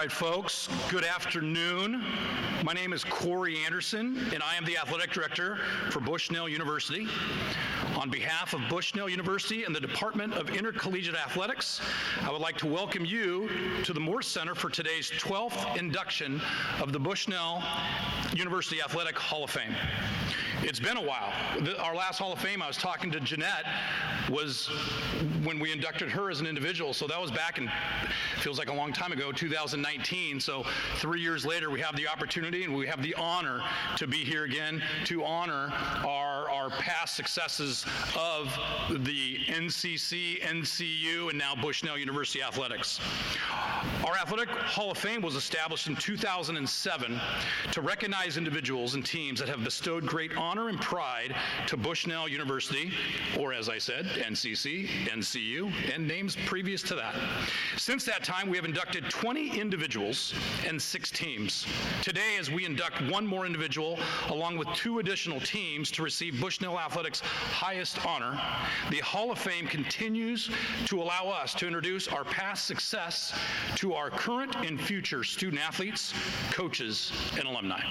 All right, folks, good afternoon. My name is Corey Anderson, and I am the Athletic Director for Bushnell University. On behalf of Bushnell University and the Department of Intercollegiate Athletics, I would like to welcome you to the Moore Center for today's 12th induction of the Bushnell University Athletic Hall of Fame. It's been a while. Our last Hall of Fame, I was talking to Jeanette, was when we inducted her as an individual, so that was back in, feels like a long time ago, 2019. So 3 years later, we have the opportunity and we have the honor to be here again to honor our past successes of the NCC, NCU, and now Bushnell University Athletics. Our Athletic Hall of Fame was established in 2007 to recognize individuals and teams that have bestowed great honor and pride to Bushnell University, or as I said, NCC, NCU, and names previous to that. Since that time, we have inducted 20 individuals and 6 teams. Today, as we induct one more individual, along with 2 additional teams to receive Bushnell Athletics' highest honor, the Hall of Fame continues to allow us to introduce our past success to our current and future student athletes, coaches, and alumni.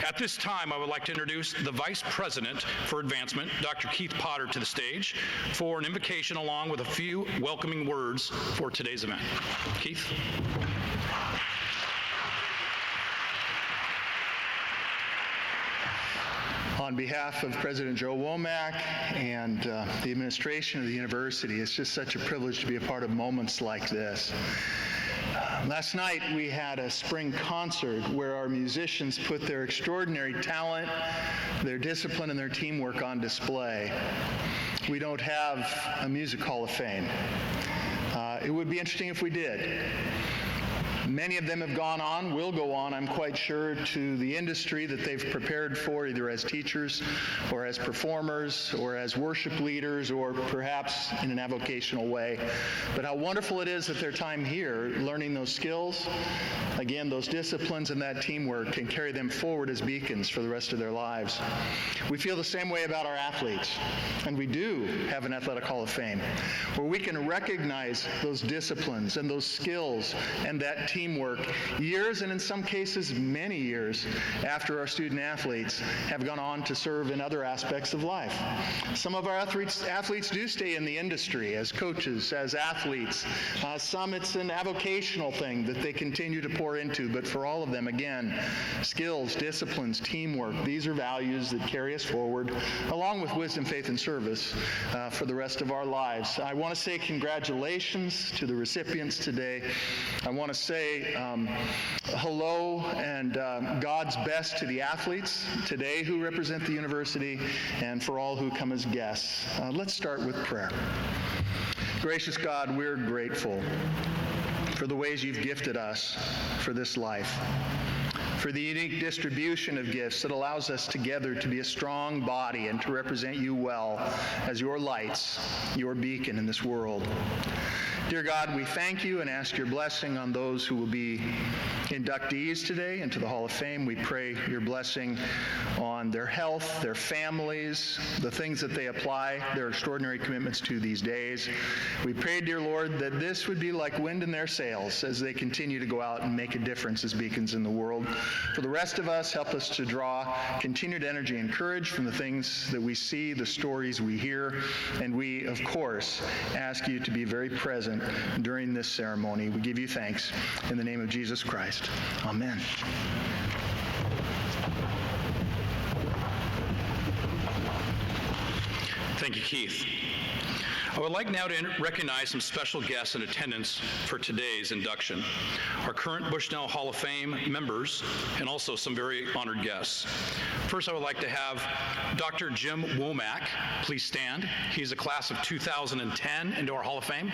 At this time, I would like to introduce the Vice President for Advancement, Dr. Keith Potter, to the stage for an invocation along with a few welcoming words for today's event. Keith? On behalf of President Joe Womack and the administration of the university, it's just such a privilege to be a part of moments like this. Last night we had a spring concert where our musicians put their extraordinary talent, their discipline, and their teamwork on display. We don't have a music hall of fame. It would be interesting if we did. Many of them have gone on, will go on, I'm quite sure, to the industry that they've prepared for, either as teachers or as performers or as worship leaders or perhaps in an avocational way. But how wonderful it is that their time here, learning those skills, again, those disciplines and that teamwork, can carry them forward as beacons for the rest of their lives. We feel the same way about our athletes, and we do have an Athletic Hall of Fame, where we can recognize those disciplines and those skills and that teamwork years, and in some cases many years, after our student athletes have gone on to serve in other aspects of life. Some of our athletes do stay in the industry as coaches, as athletes. Some it's an avocational thing that they continue to pour into, but for all of them, again, skills, disciplines, teamwork, these are values that carry us forward, along with wisdom, faith, and service for the rest of our lives. I want to say congratulations to the recipients today. I want to say hello and God's best to the athletes today who represent the university and for all who come as guests. Let's start with prayer. Gracious God, we're grateful for the ways you've gifted us for this life, for the unique distribution of gifts that allows us together to be a strong body and to represent you well as your lights, your beacon in this world. Dear God, we thank you and ask your blessing on those who will be inductees today into the Hall of Fame. We pray your blessing on their health, their families, the things that they apply their extraordinary commitments to these days. We pray, dear Lord, that this would be like wind in their sails as they continue to go out and make a difference as beacons in the world. For the rest of us, help us to draw continued energy and courage from the things that we see, the stories we hear, and we, of course, ask you to be very present during this ceremony. We give you thanks in the name of Jesus Christ. Amen. Thank you, Keith. I would like now to recognize some special guests in attendance for today's induction. Our current Bushnell Hall of Fame members and also some very honored guests. First, I would like to have Dr. Jim Womack. Please stand. He's a class of 2010 into our Hall of Fame.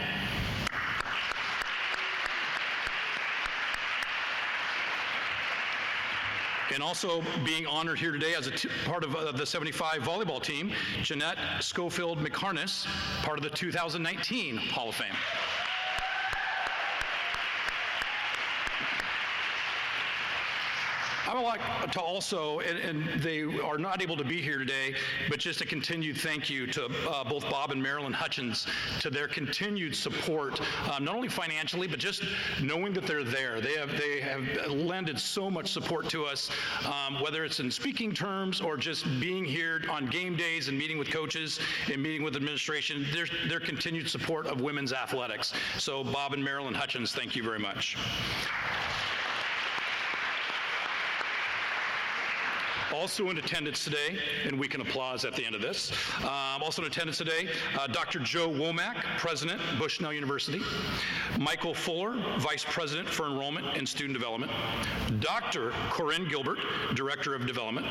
And also being honored here today as a part of the 75 volleyball team, Jeanette Schofield McHarness, part of the 2019 Hall of Fame. I would like to also, and they are not able to be here today, but just a continued thank you to both Bob and Marilyn Hutchins to their continued support, not only financially, but just knowing that they're there. They have lended so much support to us, whether it's in speaking terms or just being here on game days and meeting with coaches and meeting with administration. Their continued support of women's athletics. So Bob and Marilyn Hutchins, thank you very much. Also in attendance today, and we can applause at the end of this, also in attendance today, Dr. Joe Womack, President, Bushnell University, Michael Fuller, Vice President for Enrollment and Student Development, Dr. Corinne Gilbert, Director of Development,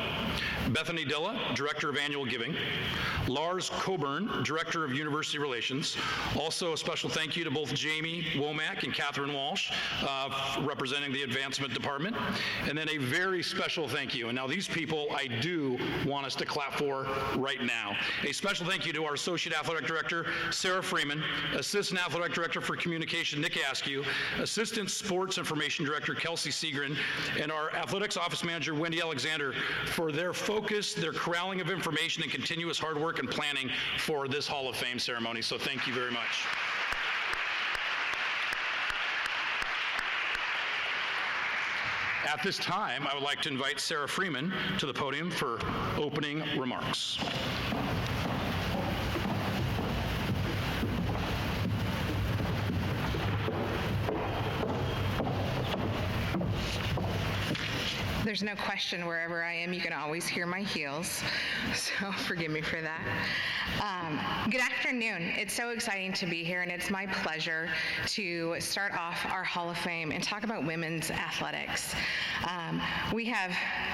Bethany Dilla, Director of Annual Giving, Lars Coburn, Director of University Relations. Also a special thank you to both Jamie Womack and Catherine Walsh, representing the Advancement Department. And then a very special thank you, and now these people I do want us to clap for right now. A special thank you to our Associate Athletic Director, Sarah Freeman, Assistant Athletic Director for Communication, Nick Askew, Assistant Sports Information Director, Kelsey Seagren, and our Athletics Office Manager, Wendy Alexander, for their focus, their corralling of information, and continuous hard work and planning for this Hall of Fame ceremony. So thank you very much. At this time, I would like to invite Sarah Freeman to the podium for opening remarks. There's no question wherever I am, you can always hear my heels, so forgive me for that. Good afternoon. It's so exciting to be here, and it's my pleasure to start off our Hall of Fame and talk about women's athletics. We have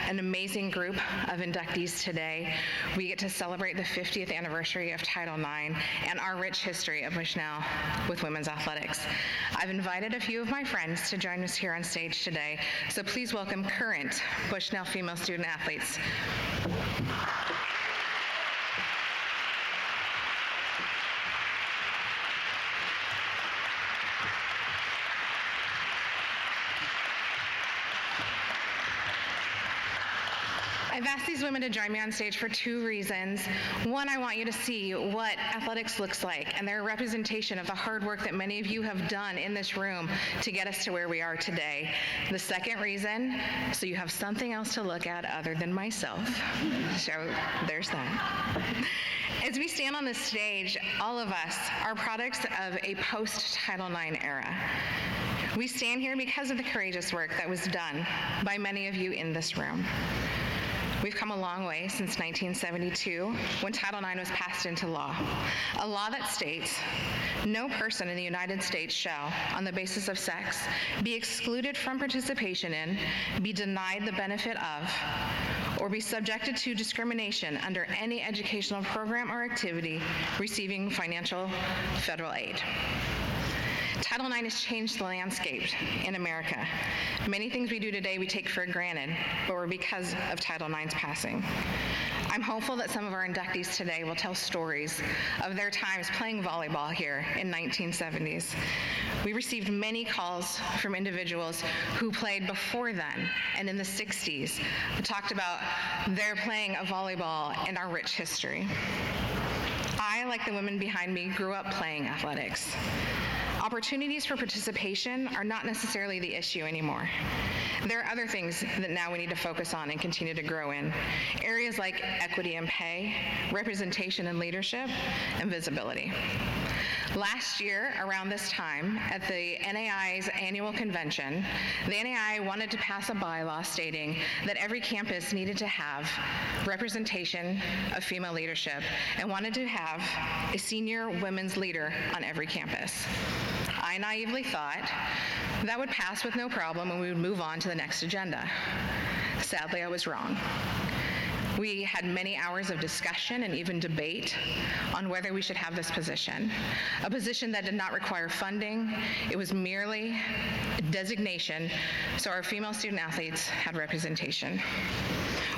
an amazing group of inductees today. We get to celebrate the 50th anniversary of Title IX and our rich history of Bushnell with women's athletics. I've invited a few of my friends to join us here on stage today, so please welcome current Bushnell female student athletes. I've asked these women to join me on stage for two reasons. One, I want you to see what athletics looks like, and they're a representation of the hard work that many of you have done in this room to get us to where we are today. The second reason, so you have something else to look at other than myself. So there's that. As we stand on this stage, all of us are products of a post-Title IX era. We stand here because of the courageous work that was done by many of you in this room. We've come a long way since 1972, when Title IX was passed into law. A law that states, no person in the United States shall, on the basis of sex, be excluded from participation in, be denied the benefit of, or be subjected to discrimination under any educational program or activity receiving financial federal aid. Title IX has changed the landscape in America. Many things we do today we take for granted, but were because of Title IX's passing. I'm hopeful that some of our inductees today will tell stories of their times playing volleyball here in 1970s. We received many calls from individuals who played before then and in the 60s who talked about their playing of volleyball and our rich history. I, like the women behind me, grew up playing athletics. Opportunities for participation are not necessarily the issue anymore. There are other things that now we need to focus on and continue to grow in. Areas like equity in pay, representation and leadership, and visibility. Last year, around this time, at the NAI's annual convention, the NAI wanted to pass a bylaw stating that every campus needed to have representation of female leadership and wanted to have a senior women's leader on every campus. I naively thought that would pass with no problem and we would move on to the next agenda. Sadly, I was wrong. We had many hours of discussion and even debate on whether we should have this position, a position that did not require funding. It was merely a designation so our female student athletes had representation.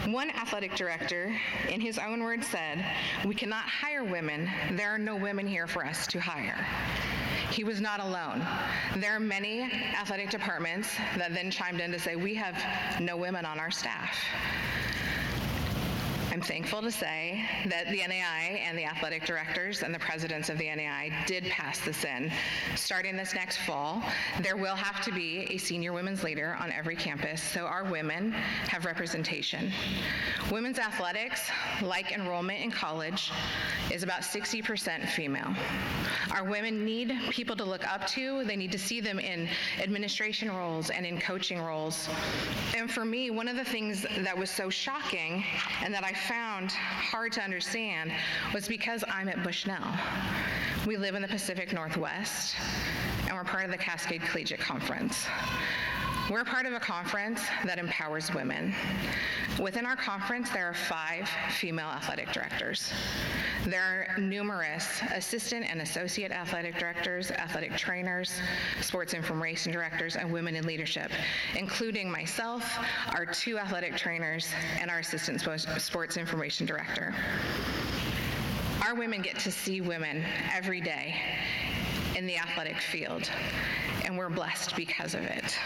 One athletic director, in his own words, said, "We cannot hire women. There are no women here for us to hire." He was not alone. There are many athletic departments that then chimed in to say, we have no women on our staff. I'm thankful to say that the NAI and the athletic directors and the presidents of the NAI did pass this in. Starting this next fall, there will have to be a senior women's leader on every campus, so our women have representation. Women's athletics, like enrollment in college, is about 60% female. Our women need people to look up to. They need to see them in administration roles and in coaching roles. And for me, one of the things that was so shocking and that I found hard to understand was because I'm at Bushnell. We live in the Pacific Northwest, and we're part of the Cascade Collegiate Conference. We're part of a conference that empowers women. Within our conference, there are 5 female athletic directors. There are numerous assistant and associate athletic directors, athletic trainers, sports information directors, and women in leadership, including myself, our 2 athletic trainers, and our assistant sports information director. Our women get to see women every day in the athletic field, and we're blessed because of it.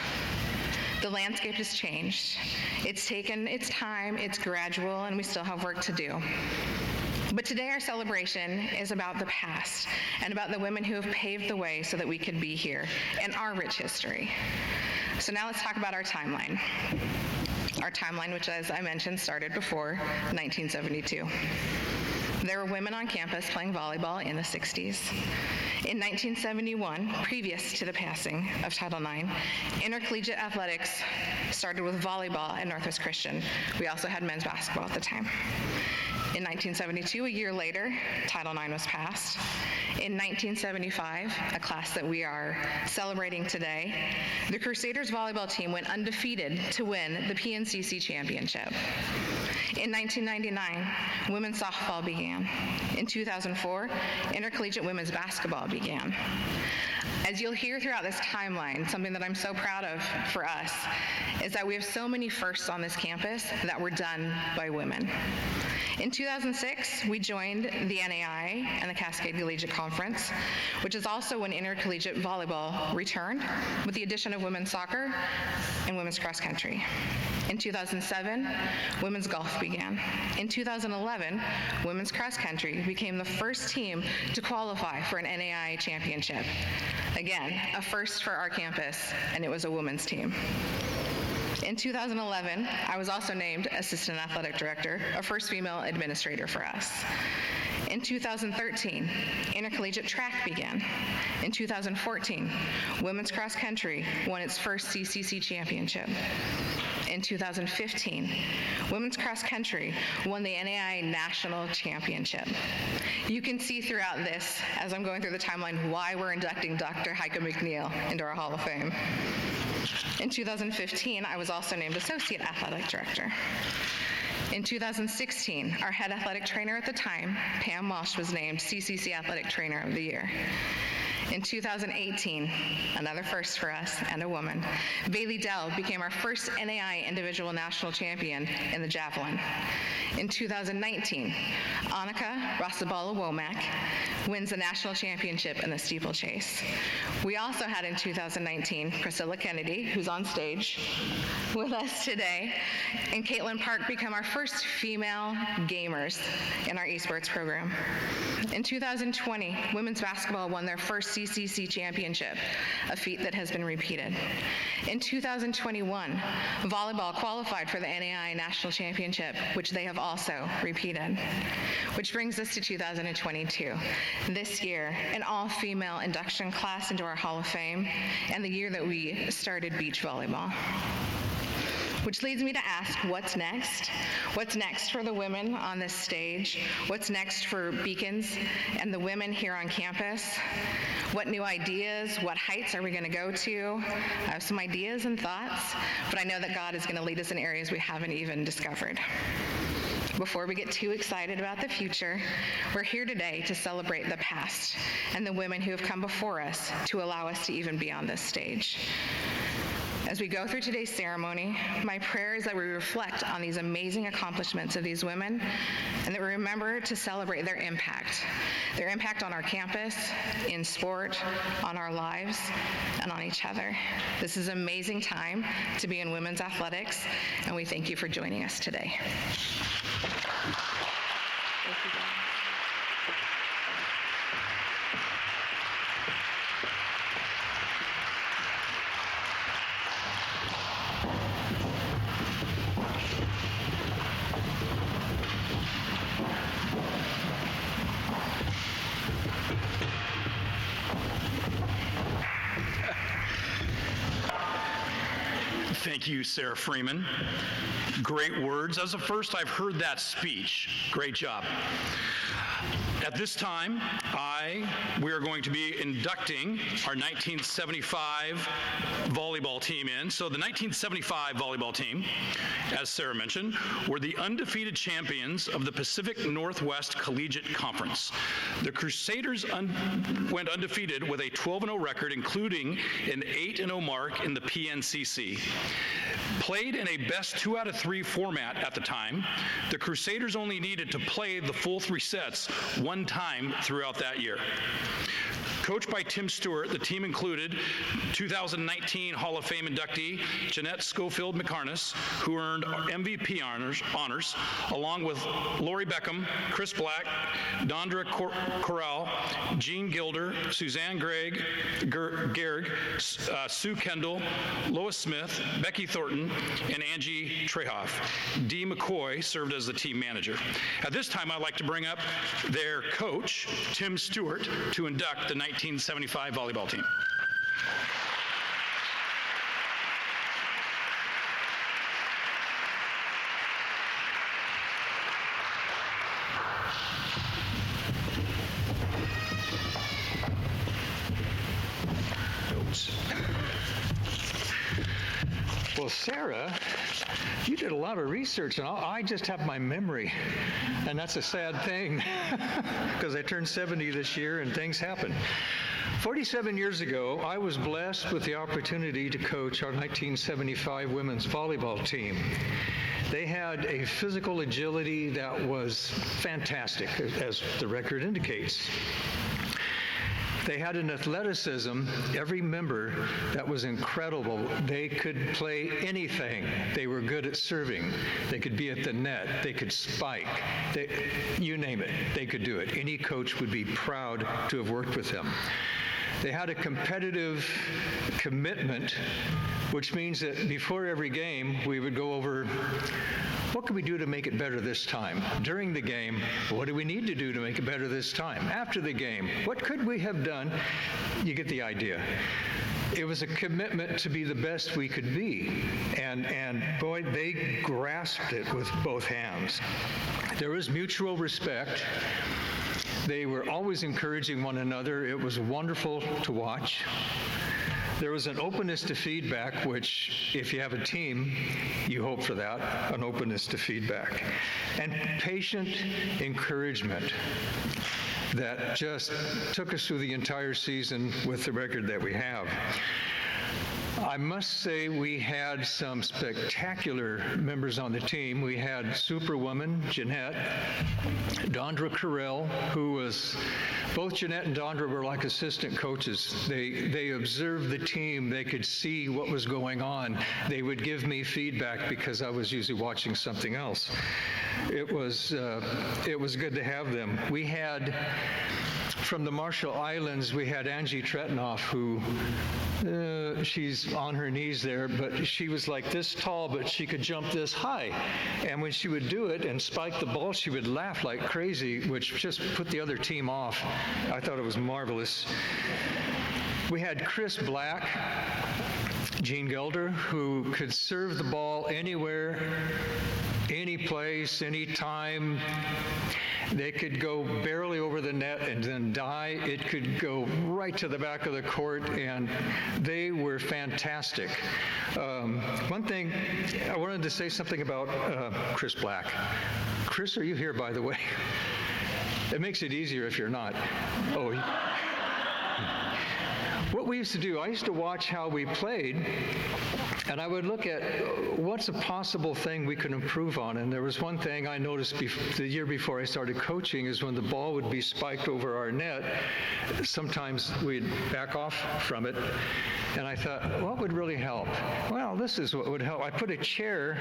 The landscape has changed. It's taken its time, it's gradual, and we still have work to do. But today our celebration is about the past and about the women who have paved the way so that we could be here and our rich history. So now let's talk about our timeline. Our timeline, which as I mentioned, started before 1972. There were women on campus playing volleyball in the 60s. In 1971, previous to the passing of Title IX, intercollegiate athletics started with volleyball at Northwest Christian. We also had men's basketball at the time. In 1972, a year later, Title IX was passed. In 1975, a class that we are celebrating today, the Crusaders volleyball team went undefeated to win the PNCC championship. In 1999, women's softball began. In 2004, intercollegiate women's basketball began. As you'll hear throughout this timeline, something that I'm so proud of for us is that we have so many firsts on this campus that were done by women. In 2006, we joined the NAI and the Cascade Collegiate Conference, which is also when intercollegiate volleyball returned with the addition of women's soccer and women's cross country. In 2007, women's golf began. In 2011, women's cross country became the first team to qualify for an NAI championship. Again, a first for our campus, and it was a women's team. In 2011, I was also named Assistant Athletic Director, a first female administrator for us. In 2013, intercollegiate track began. In 2014, women's cross country won its first CCC championship. In 2015, women's cross country won the NAI National Championship. You can see throughout this, as I'm going through the timeline, why we're inducting Dr. Heike Mcniel into our Hall of Fame. In 2015, I was also named Associate Athletic Director. In 2016, our head athletic trainer at the time, Pam Walsh, was named CCC Athletic Trainer of the Year. In 2018, another first for us and a woman, Bethany Dilla became our first NAI individual national champion in the javelin. In 2019, Annika Rasabala-Womack wins the national championship in the steeplechase. We also had in 2019 Priscilla Kennedy, who's on stage with us today, and Caitlin Park become our first female gamers in our esports program. In 2020, women's basketball won their first CCC championship, a feat that has been repeated. In 2021, volleyball qualified for the NAI National Championship, which they have also repeated. Which brings us to 2022. This year, an all-female induction class into our Hall of Fame, and the year that we started beach volleyball. Which leads me to ask, what's next? What's next for the women on this stage? What's next for Beacons and the women here on campus? What new ideas, what heights are we going to go to? I have some ideas and thoughts, but I know that God is going to lead us in areas we haven't even discovered. Before we get too excited about the future, we're here today to celebrate the past and the women who have come before us to allow us to even be on this stage. As we go through today's ceremony, my prayer is that we reflect on these amazing accomplishments of these women and that we remember to celebrate their impact on our campus, in sport, on our lives, and on each other. This is an amazing time to be in women's athletics, and we thank you for joining us today. Thank you, guys. Thank you, Sarah Freeman. Great words. That was the first I've heard that speech. Great job. At this time, we are going to be inducting our 1975 volleyball team in. So the 1975 volleyball team, as Sarah mentioned, were the undefeated champions of the Pacific Northwest Collegiate Conference. The Crusaders went undefeated with a 12-0 record, including an 8-0 mark in the PNCC. Played in a best 2 out of 3 format at the time, the Crusaders only needed to play the full 3 sets one time throughout that year. Coached by Tim Stewart, the team included 2019 Hall of Fame inductee Jeanette Schofield McCarness, who earned MVP honors, along with Lori Beckham, Chris Black, Dondra Corral, Jean Gilder, Suzanne Gehrig, Sue Kendall, Lois Smith, Becky Thornton, and Angie Trehoff. Dee McCoy served as the team manager. At this time, I'd like to bring up their coach, Tim Stewart, to induct the 1975 volleyball team. Well, Sarah, you did a lot of research, and I just have my memory, and that's a sad thing because I turned 70 this year and things happen. 47 years ago, I was blessed with the opportunity to coach our 1975 women's volleyball team. They had a physical agility that was fantastic, as the record indicates. They had an athleticism, every member, that was incredible. They could play anything. They were good at serving. They could be at the net. They could spike. You name it, they could do it. Any coach would be proud to have worked with them. They had a competitive commitment, which means that before every game, we would go over, what can we do to make it better this time? During the game, what do we need to do to make it better this time? After the game, what could we have done? You get the idea. It was a commitment to be the best we could be. And boy, they grasped it with both hands. There was mutual respect. They were always encouraging one another. It was wonderful to watch. There was an openness to feedback, which if you have a team, you hope for that, an openness to feedback. And patient encouragement that just took us through the entire season with the record that we have. I must say we had some spectacular members on the team. We had Superwoman, Jeanette, Dondra Corral, who was, both Jeanette and Dondra were like assistant coaches. They observed the team. They could see what was going on. They would give me feedback because I was usually watching something else. It was good to have them. We had, from the Marshall Islands, we had Angie Tretinoff, who she's on her knees there, but she was like this tall, but she could jump this high. And when she would do it and spike the ball, she would laugh like crazy, which just put the other team off. I thought it was marvelous. We had Chris Black, Jean Gelder, who could serve the ball anywhere, any place, any time. They could go barely over the net and then die. It could go right to the back of the court, and they were fantastic. One thing, I wanted to say something about Chris Black. Chris, are you here, by the way? It makes it easier if you're not. Oh, what we used to do, I used to watch how we played, and I would look at what's a possible thing we could improve on. And there was one thing I noticed the year before I started coaching is when the ball would be spiked over our net, sometimes we'd back off from it. And I thought, what would really help? Well, this is what would help. I put a chair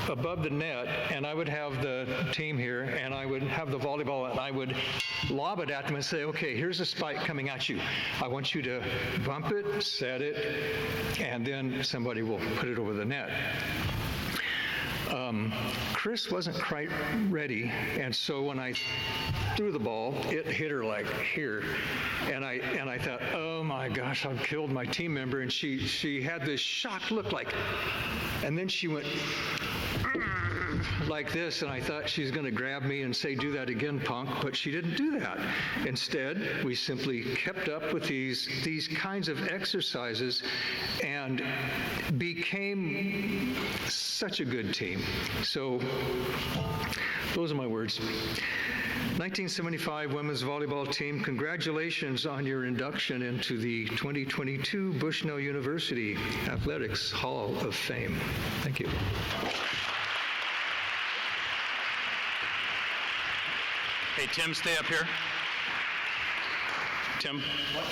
above the net, and I would have the team here, and I would have the volleyball, and I would lob it at them and say, okay, here's a spike coming at you. I want you to bump it, set it, and then somebody will put it over the net. Chris wasn't quite ready, and so when I threw the ball, it hit her like here, and I thought, oh my gosh, I've killed my team member, and she had this shocked look like, and then she went like this, and I thought she's going to grab me and say, do that again, punk, but she didn't do that. Instead, we simply kept up with these kinds of exercises and became such a good team. So those are my words. 1975 women's volleyball team, congratulations on your induction into the 2022 Bushnell University Athletics Hall of Fame. Thank you. Hey, Tim, stay up here. Tim,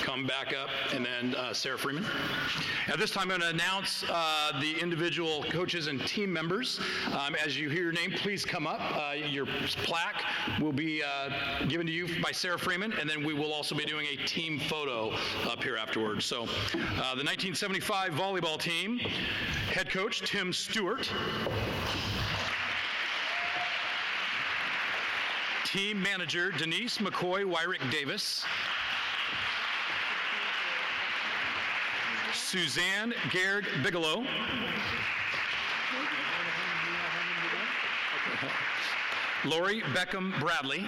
come back up, and then Sarah Freeman. At this time, I'm going to announce the individual coaches and team members. As you hear your name, please come up. Your plaque will be given to you by Sarah Freeman, and then we will also be doing a team photo up here afterwards. So the 1975 volleyball team, head coach Tim Stewart. Team manager Denise McCoy Wyrick Davis. Suzanne Gerd Bigelow. Lori Beckham Bradley.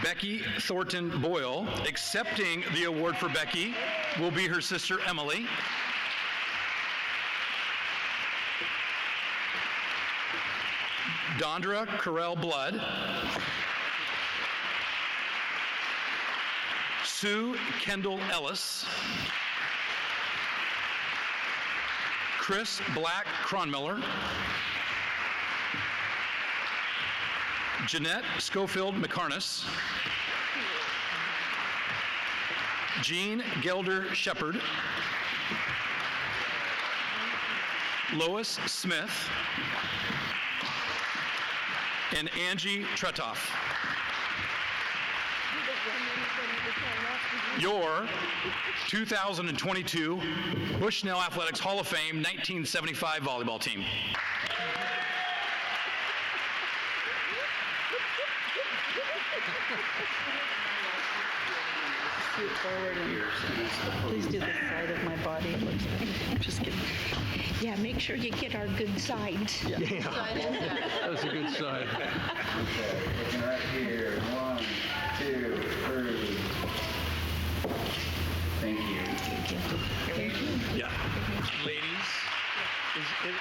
Becky Thornton Boyle. Accepting the award for Becky will be her sister Emily. Dondra Carell Blood. Sue Kendall Ellis. Chris Black Cronmiller. Jeanette Schofield McCarness. Jean Gelder Shepard. Lois Smith. And Angie Tretoff. Your 2022 Bushnell Athletics Hall of Fame 1975 volleyball team. Scoot forward and please do the side of my body. It looks like. Just kidding. Yeah, make sure you get our good sides. Yeah, that was a good side. Okay, looking right here. 1, 2, 3. Thank you. Yeah. Ladies, and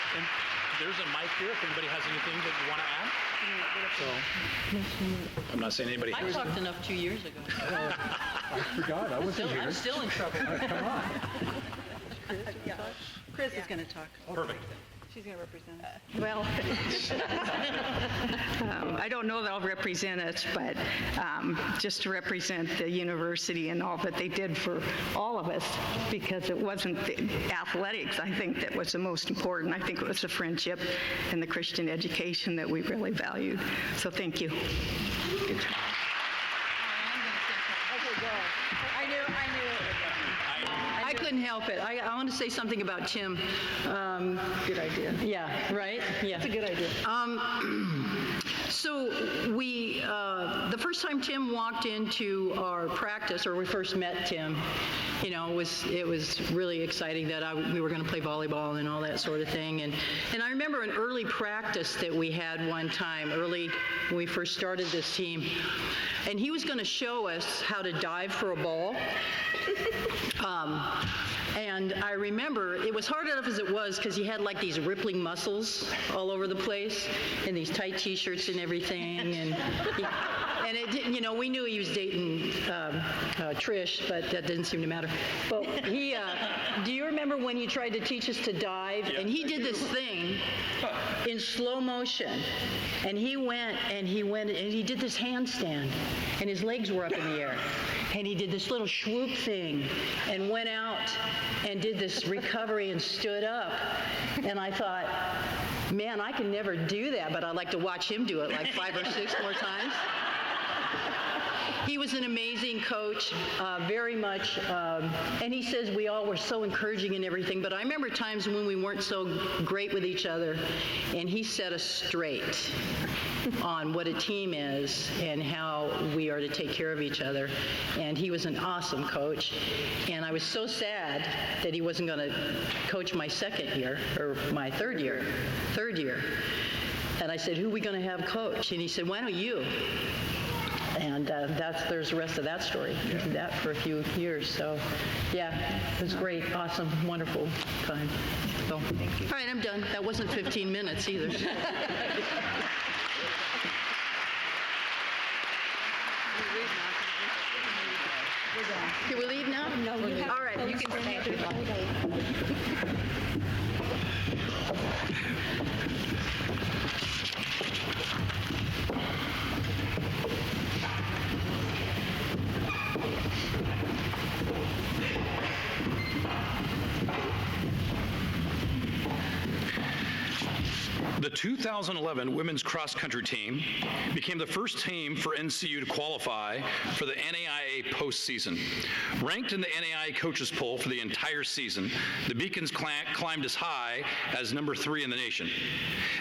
there's a mic here if anybody has anything that you want to add. So, I'm not saying anybody I has. talked enough 2 years ago. I forgot, I wasn't here. I'm still in trouble. Come on. Chris is going to talk. Perfect. She's going to represent us. Well, I don't know that I'll represent us, but just to represent the university and all that they did for all of us, because it wasn't the athletics, I think, that was the most important. I think it was the friendship and the Christian education that we really valued. So thank you. Good job. I couldn't help it. I want to say something about Tim. Good idea. Yeah, right? Yeah. That's a good idea. So we, the the first time Tim walked into our practice, or we first met Tim, you know, it was really exciting that we were going to play volleyball and all that sort of thing. And I remember an early practice that we had one time, early when we first started this team, and he was going to show us how to dive for a ball. And I remember it was hard enough as it was because he had like these rippling muscles all over the place and these tight T-shirts and everything. And it didn't, you know, we knew he was dating Trish, but that didn't seem to matter. But he, do you remember when you tried to teach us to dive? Yeah. And he did this thing in slow motion. And he went and he did this handstand. And his legs were up in the air. And he did this little swoop thing and went out and did this recovery and stood up. And I thought, man, I can never do that, but I'd like to watch him do it like 5 or 6 more times. He was an amazing coach, very much, and he says we all were so encouraging and everything, but I remember times when we weren't so great with each other, and he set us straight on what a team is and how we are to take care of each other, and he was an awesome coach, and I was so sad that he wasn't going to coach my second year, or my third year, and I said, who are we going to have coach? And he said, why don't you? And there's the rest of that story. He did that for a few years. So, yeah, it was great, awesome, wonderful time. So, thank you. All right, I'm done. That wasn't 15 minutes either. Can we leave now? No, all right, you can stay. The 2011 women's cross-country team became the first team for NCU to qualify for the NAIA postseason. Ranked in the NAIA coaches poll for the entire season, the Beacons climbed as high as number 3 in the nation.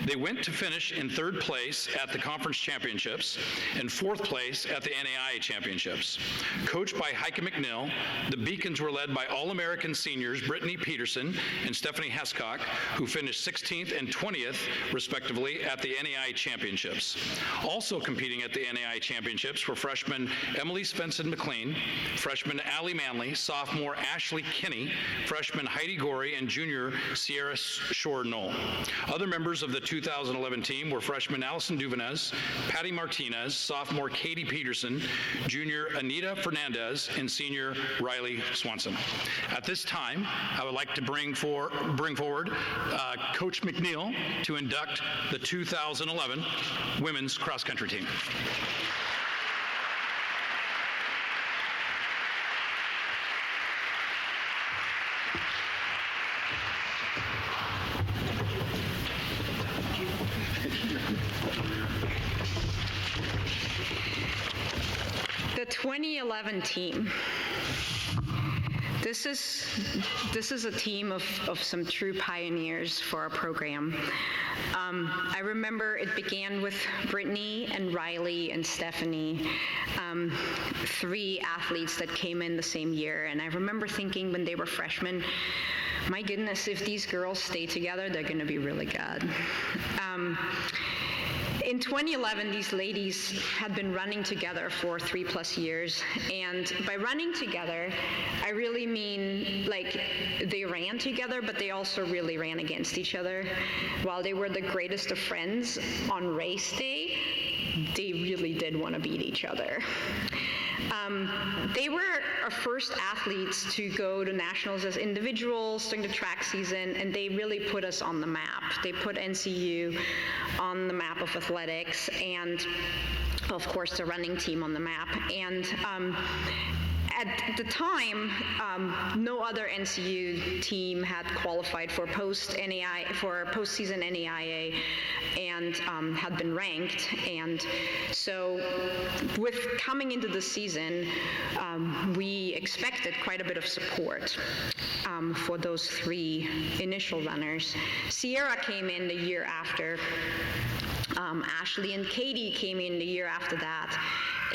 They went to finish in 3rd place at the conference championships and 4th place at the NAIA championships. Coached by Heike Mcniel, the Beacons were led by All-American seniors Brittany Peterson and Stephanie Hescock, who finished 16th and 20th respectively at the NAIA championships. Also competing at the NAIA championships were freshmen Emily Svensson McLean, freshman Allie Manley, sophomore Ashley Kinney, freshman Heidi Gorey, and junior Sierra Shore Knoll. Other members of the 2011 team were freshman Allison Duvenes, Patty Martinez, sophomore Katie Peterson, junior Anita Fernandez, and senior Riley Swanson. At this time, I would like to bring forward Coach McNeil to induct the 2011 women's cross-country team. The 2011 team. This is a team of some true pioneers for our program. I remember it began with Brittany and Riley and Stephanie, 3 athletes that came in the same year. And I remember thinking when they were freshmen, my goodness, if these girls stay together, they're going to be really good. In 2011, these ladies had been running together for 3+ years, and by running together, I really mean like they ran together, but they also really ran against each other. While they were the greatest of friends, on race day, they really did want to beat each other. They were our first athletes to go to nationals as individuals during the track season, and they really put us on the map. They put NCU on the map of athletics and, of course, the running team on the map. And at the time, no other NCU team had qualified for postseason NAIA and had been ranked. And so with coming into the season, we expected quite a bit of support for those 3 initial runners. Sierra came in the year after. Ashley and Katie came in the year after that.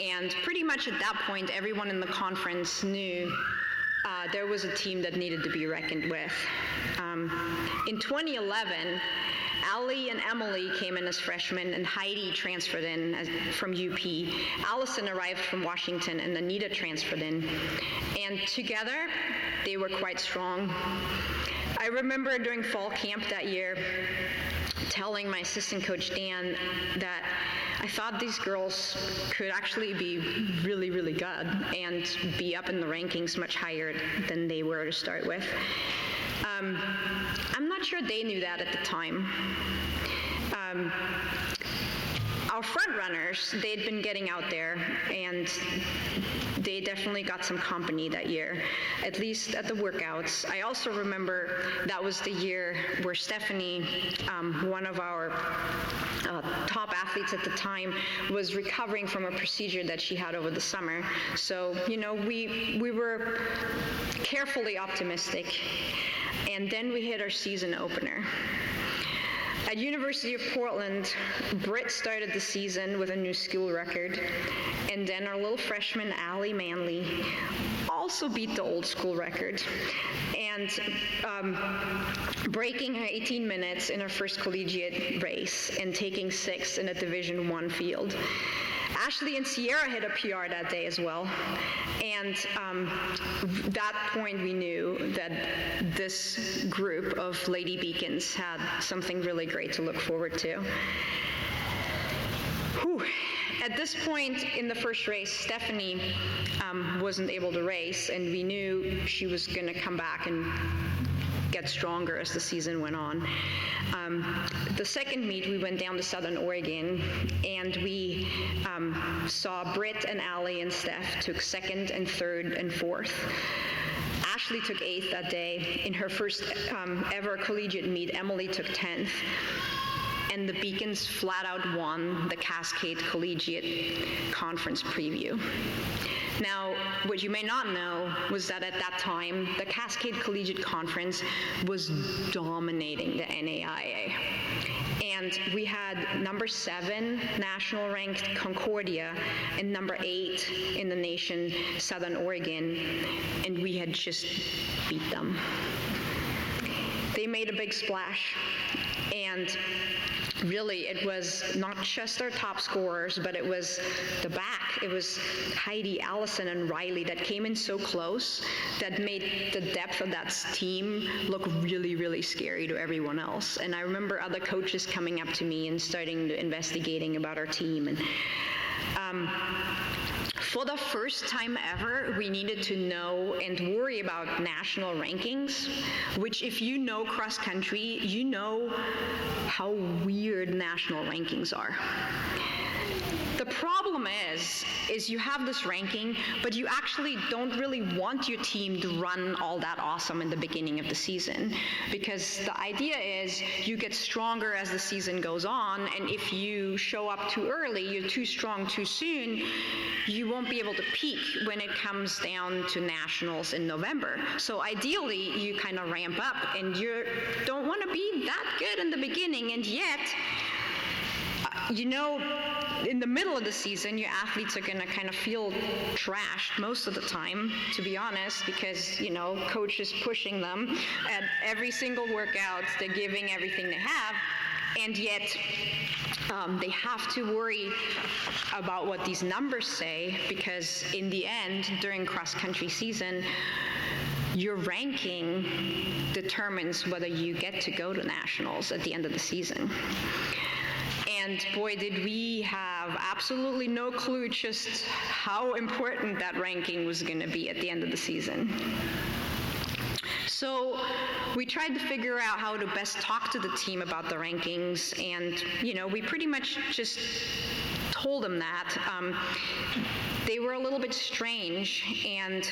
And pretty much at that point, everyone in the conference knew there was a team that needed to be reckoned with. In 2011, Allie and Emily came in as freshmen, and Heidi transferred in from UP. Allison arrived from Washington, and Anita transferred in. And together, they were quite strong. I remember during fall camp that year telling my assistant coach, Dan, that I thought these girls could actually be really, really good and be up in the rankings much higher than they were to start with. I'm not sure they knew that at the time. Our front runners, they'd been getting out there, and they definitely got some company that year, at least at the workouts. I also remember that was the year where Stephanie, one of our top athletes at the time, was recovering from a procedure that she had over the summer. So, you know, we were carefully optimistic. And then we hit our season opener. At University of Portland, Britt started the season with a new school record, and then our little freshman, Allie Manley, also beat the old school record, and breaking her 18 minutes in her first collegiate race and taking 6th in a Division I field. Ashley and Sierra hit a PR that day as well, and that point we knew that this group of Lady Beacons had something really great to look forward to. Whew. At this point in the first race, Stephanie wasn't able to race, and we knew she was going to come back and get stronger as the season went on. The second meet, we went down to Southern Oregon, and we saw Britt and Allie and Steph took 2nd and 3rd and 4th. Ashley took 8th that day. In her first ever collegiate meet, Emily took 10th. And the Beacons flat out won the Cascade Collegiate Conference Preview. Now, what you may not know was that at that time, the Cascade Collegiate Conference was dominating the NAIA. And we had number 7 national ranked Concordia and number 8 in the nation, Southern Oregon, and we had just beat them. They made a big splash, and really, it was not just our top scorers, but it was the back. It was Heidi, Allison, and Riley that came in so close that made the depth of that team look really, really scary to everyone else. And I remember other coaches coming up to me and starting investigating about our team. And for the first time ever, we needed to know and worry about national rankings, which if you know cross country, you know how weird national rankings are. The problem is you have this ranking, but you actually don't really want your team to run all that awesome in the beginning of the season, because the idea is you get stronger as the season goes on, and if you show up too early, you're too strong too soon, you won't be able to peak when it comes down to nationals in November. So ideally, you kind of ramp up, and you don't want to be that good in the beginning, and yet, you know, in the middle of the season, your athletes are going to kind of feel trashed most of the time, to be honest, because, you know, coach is pushing them at every single workout. They're giving everything they have, and yet they have to worry about what these numbers say, because in the end, during cross-country season, your ranking determines whether you get to go to nationals at the end of the season. And boy, did we have absolutely no clue just how important that ranking was going to be at the end of the season. So we tried to figure out how to best talk to the team about the rankings, and, you know, we pretty much just told them that. They were a little bit strange, and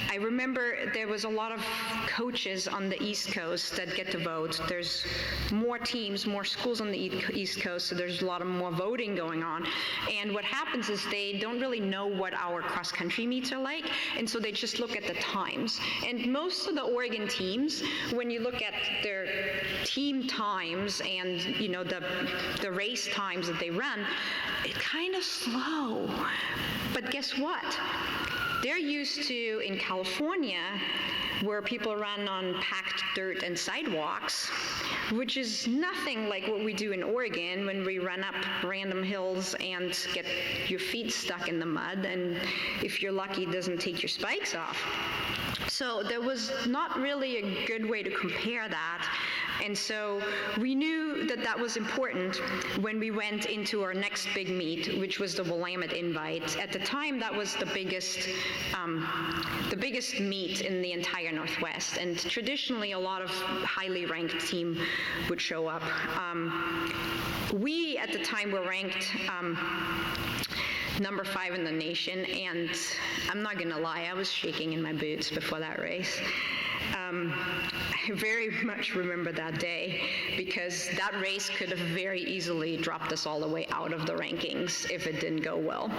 I remember there was a lot of coaches on the East Coast that get to vote. There's more teams, more schools on the East Coast, so there's a lot of more voting going on. And what happens is they don't really know what our cross-country meets are like, and so they just look at the times. And most of the Oregon teams, when you look at their team times and, you know, the race times that they run, it's kind of slow. But guess what? They're used to, in California, where people run on packed dirt and sidewalks, which is nothing like what we do in Oregon when we run up random hills and get your feet stuck in the mud, and if you're lucky, it doesn't take your spikes off. So there was not really a good way to compare that. And so we knew that that was important when we went into our next big meet, which was the Willamette Invite. At the time, that was the biggest meet in the entire Northwest. And traditionally, a lot of highly ranked team would show up. We, at the time, were ranked number 5 in the nation, and I'm not gonna lie, I was shaking in my boots before that race. I very much remember that day, because that race could have very easily dropped us all the way out of the rankings if it didn't go well.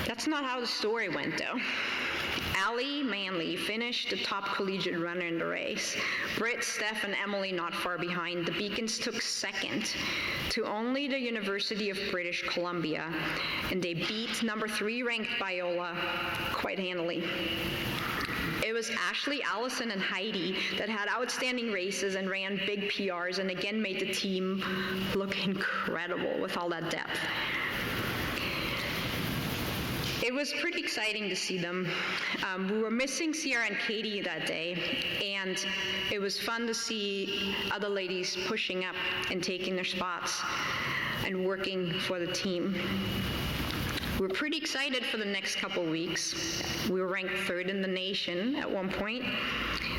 That's not how the story went, though. Allie Manley finished the top collegiate runner in the race. Britt, Steph, and Emily not far behind. The Beacons took second to only the University of British Columbia, and they beat number 3 ranked Biola quite handily. It was Ashley, Allison, and Heidi that had outstanding races and ran big PRs, and again made the team look incredible with all that depth. It was pretty exciting to see them. We were missing Sierra and Katie that day, and it was fun to see other ladies pushing up and taking their spots and working for the team. We were pretty excited for the next couple weeks. We were ranked 3rd in the nation at one point.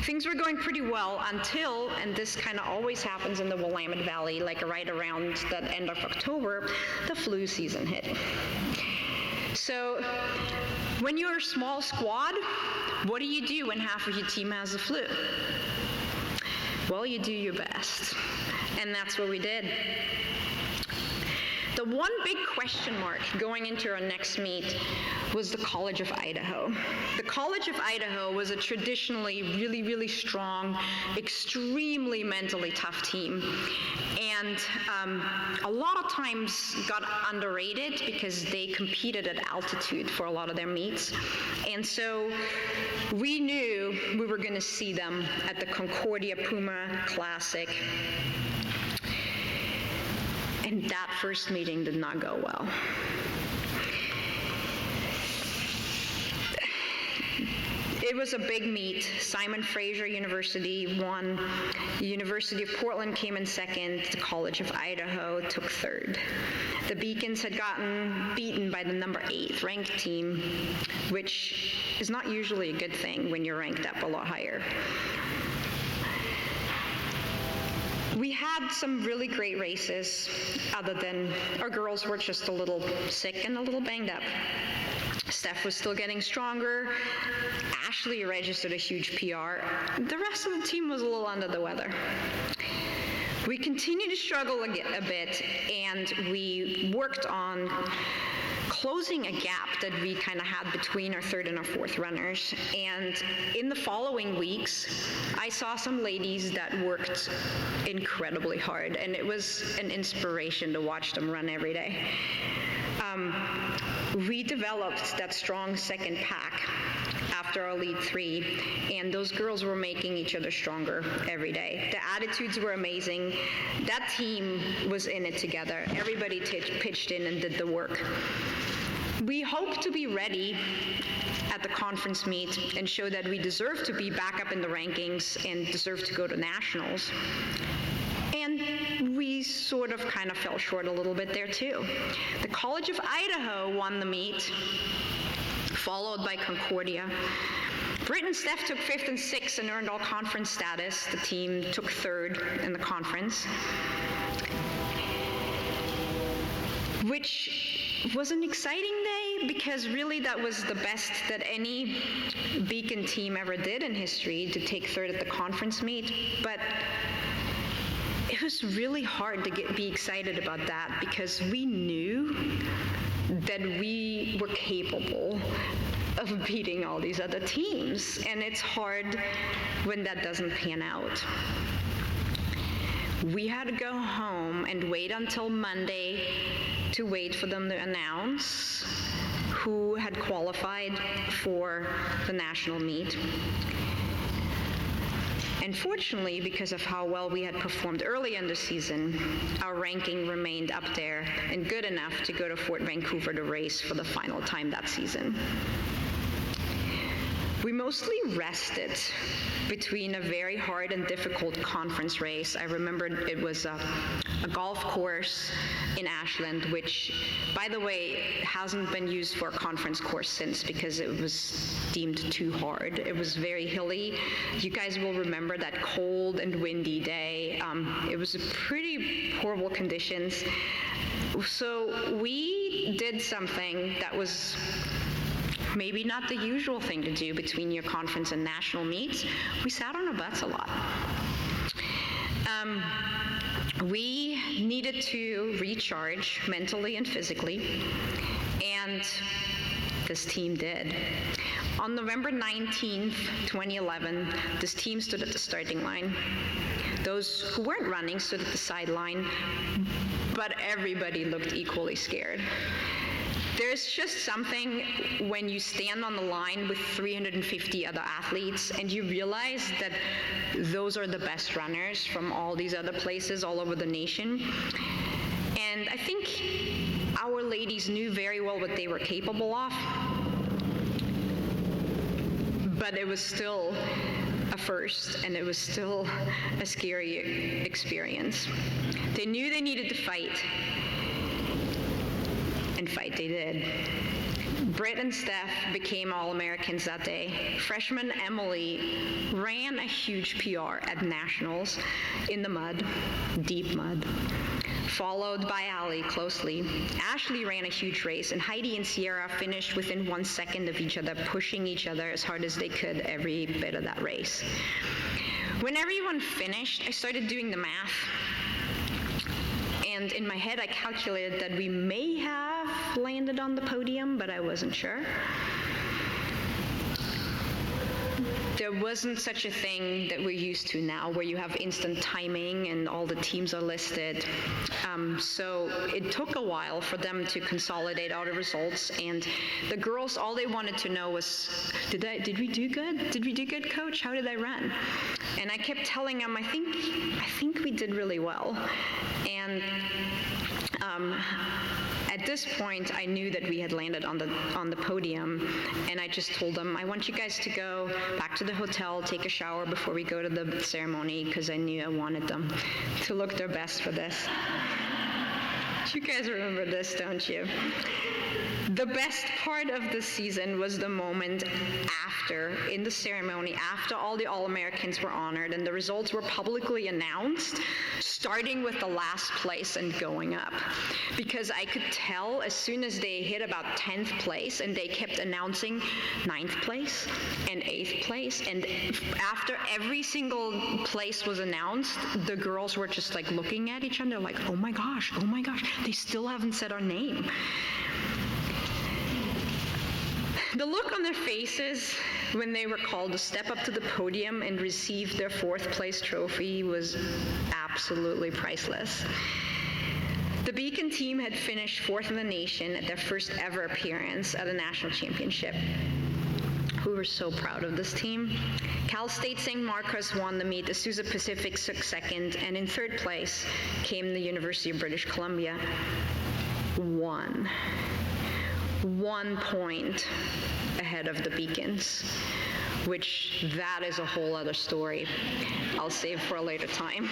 Things were going pretty well until, and this kind of always happens in the Willamette Valley, like right around the end of October, the flu season hit. So when you're a small squad, what do you do when half of your team has the flu? Well, you do your best, and that's what we did. The one big question mark going into our next meet was the College of Idaho. The College of Idaho was a traditionally really, really strong, extremely mentally tough team, and a lot of times got underrated because they competed at altitude for a lot of their meets. And so we knew we were going to see them at the Concordia Puma Classic. And that first meeting did not go well. It was a big meet. Simon Fraser University won. The University of Portland came in second. The College of Idaho took 3rd. The Beacons had gotten beaten by the number 8 ranked team, which is not usually a good thing when you're ranked up a lot higher. We had some really great races, other than our girls were just a little sick and a little banged up. Steph was still getting stronger. Ashley registered a huge PR. The rest of the team was a little under the weather. We continued to struggle a bit, and we worked on closing a gap that we kind of had between our 3rd and our 4th runners. And in the following weeks, I saw some ladies that worked incredibly hard, and it was an inspiration to watch them run every day. We developed that strong second pack after our lead 3, and those girls were making each other stronger every day. The attitudes were amazing. That team was in it together. Everybody pitched in and did the work. We hope to be ready at the conference meet and show that we deserve to be back up in the rankings and deserve to go to nationals. And we sort of kind of fell short a little bit there too. The College of Idaho won the meet, followed by Concordia. Britt and Steph took 5th and 6th and earned all conference status. The team took 3rd in the conference, which was an exciting day because really that was the best that any Beacon team ever did in history, to take 3rd at the conference meet. But it was really hard to be excited about that because we knew that we were capable of beating all these other teams. And it's hard when that doesn't pan out. We had to go home and wait until Monday to wait for them to announce who had qualified for the national meet. And fortunately, because of how well we had performed early in the season, our ranking remained up there and good enough to go to Fort Vancouver to race for the final time that season. We mostly rested between a very hard and difficult conference race. I remember it was a golf course in Ashland, which, by the way, hasn't been used for a conference course since because it was deemed too hard. It was very hilly. You guys will remember that cold and windy day. It was pretty horrible conditions. So we did something that was maybe not the usual thing to do between your conference and national meets. We sat on our butts a lot. We needed to recharge mentally and physically, and this team did. On November 19th, 2011, this team stood at the starting line. Those who weren't running stood at the sideline, but everybody looked equally scared. There's just something when you stand on the line with 350 other athletes and you realize that those are the best runners from all these other places all over the nation. And I think our ladies knew very well what they were capable of, but it was still a first, and it was still a scary experience. They knew they needed to fight, and fight they did. Britt and Steph became All-Americans that day. Freshman Emily ran a huge PR at Nationals in the mud, deep mud, followed by Allie closely. Ashley ran a huge race, and Heidi and Sierra finished within 1 second of each other, pushing each other as hard as they could every bit of that race. When everyone finished, I started doing the math. And in my head, I calculated that we may have landed on the podium, but I wasn't sure. There wasn't such a thing that we're used to now, where you have instant timing and all the teams are listed. So it took a while for them to consolidate all the results, and the girls, all they wanted to know was, did we do good? Did we do good, coach? How did I run? And I kept telling them, I think we did really well. And at this point, I knew that we had landed on the podium, and I just told them, I want you guys to go back to the hotel, take a shower before we go to the ceremony, because I knew I wanted them to look their best for this. You guys remember this, don't you? The best part of the season was the moment after, in the ceremony, after all the All-Americans were honored and the results were publicly announced, starting with the last place and going up. Because I could tell as soon as they hit about 10th place and they kept announcing 9th place and 8th place, and after every single place was announced, the girls were just like looking at each other like, oh my gosh, they still haven't said our name. The look on their faces when they were called to step up to the podium and receive their 4th place trophy was absolutely priceless. The Beacon team had finished 4th in the nation at their first ever appearance at a national championship. We were so proud of this team. Cal State St. Marcos won the meet, Azusa Pacific took 2nd, and in 3rd place came the University of British Columbia. 1 point ahead of the Beacons, which that is a whole other story I'll save for a later time.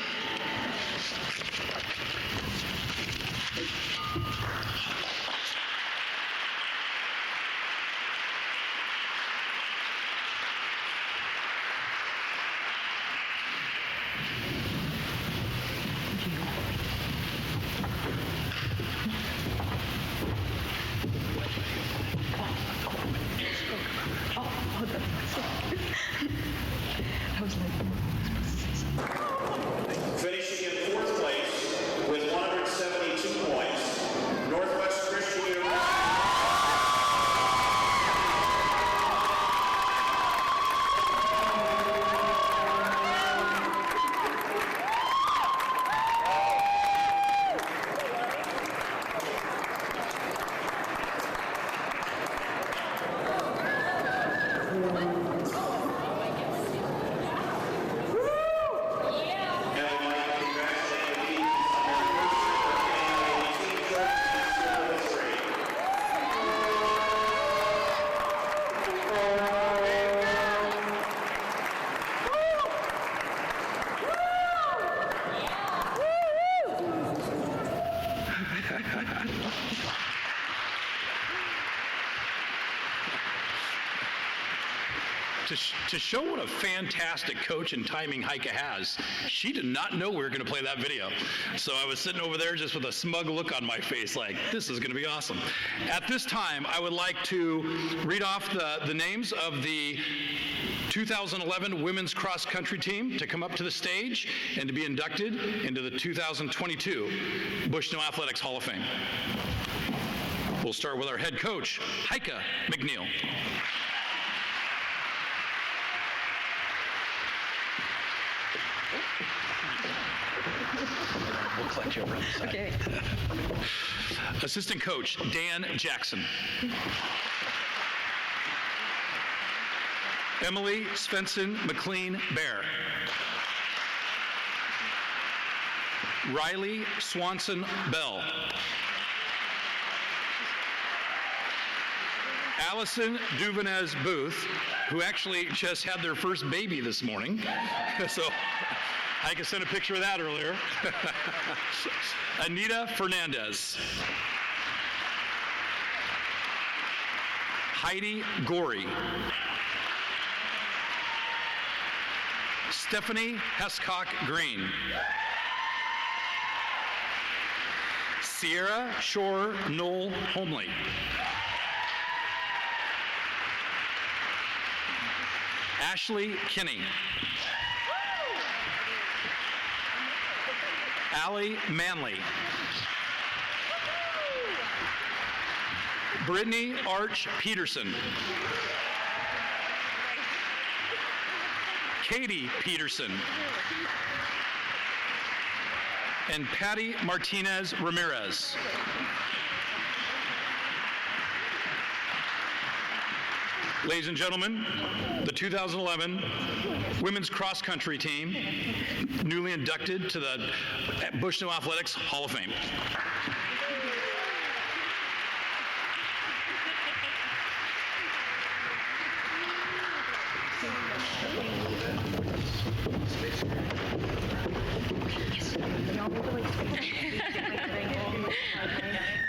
Finish To show what a fantastic coach and timing Heike has, she did not know we were going to play that video. So I was sitting over there just with a smug look on my face like, this is going to be awesome. At this time, I would like to read off the names of the 2011 women's cross country team to come up to the stage and to be inducted into the 2022 Bushnell Athletics Hall of Fame. We'll start with our head coach, Heike Mcniel. We'll collect you over on the side. Okay. Assistant coach, Dan Jackson. Emily Svensson McLean Bear. Riley Swanson Bell. Allison Duvenez Booth, who actually just had their first baby this morning. So I can send a picture of that earlier. Anita Fernandez. Heidi Gorey. Stephanie Hescock Green. Sierra Shore Knoll Homley. Ashley Kinney. Allie Manley. Brittany Arch Peterson. Katie Peterson. And Patty Martinez Ramirez. Ladies and gentlemen, the 2011 women's cross country team, newly inducted to the Bushnell Athletics Hall of Fame.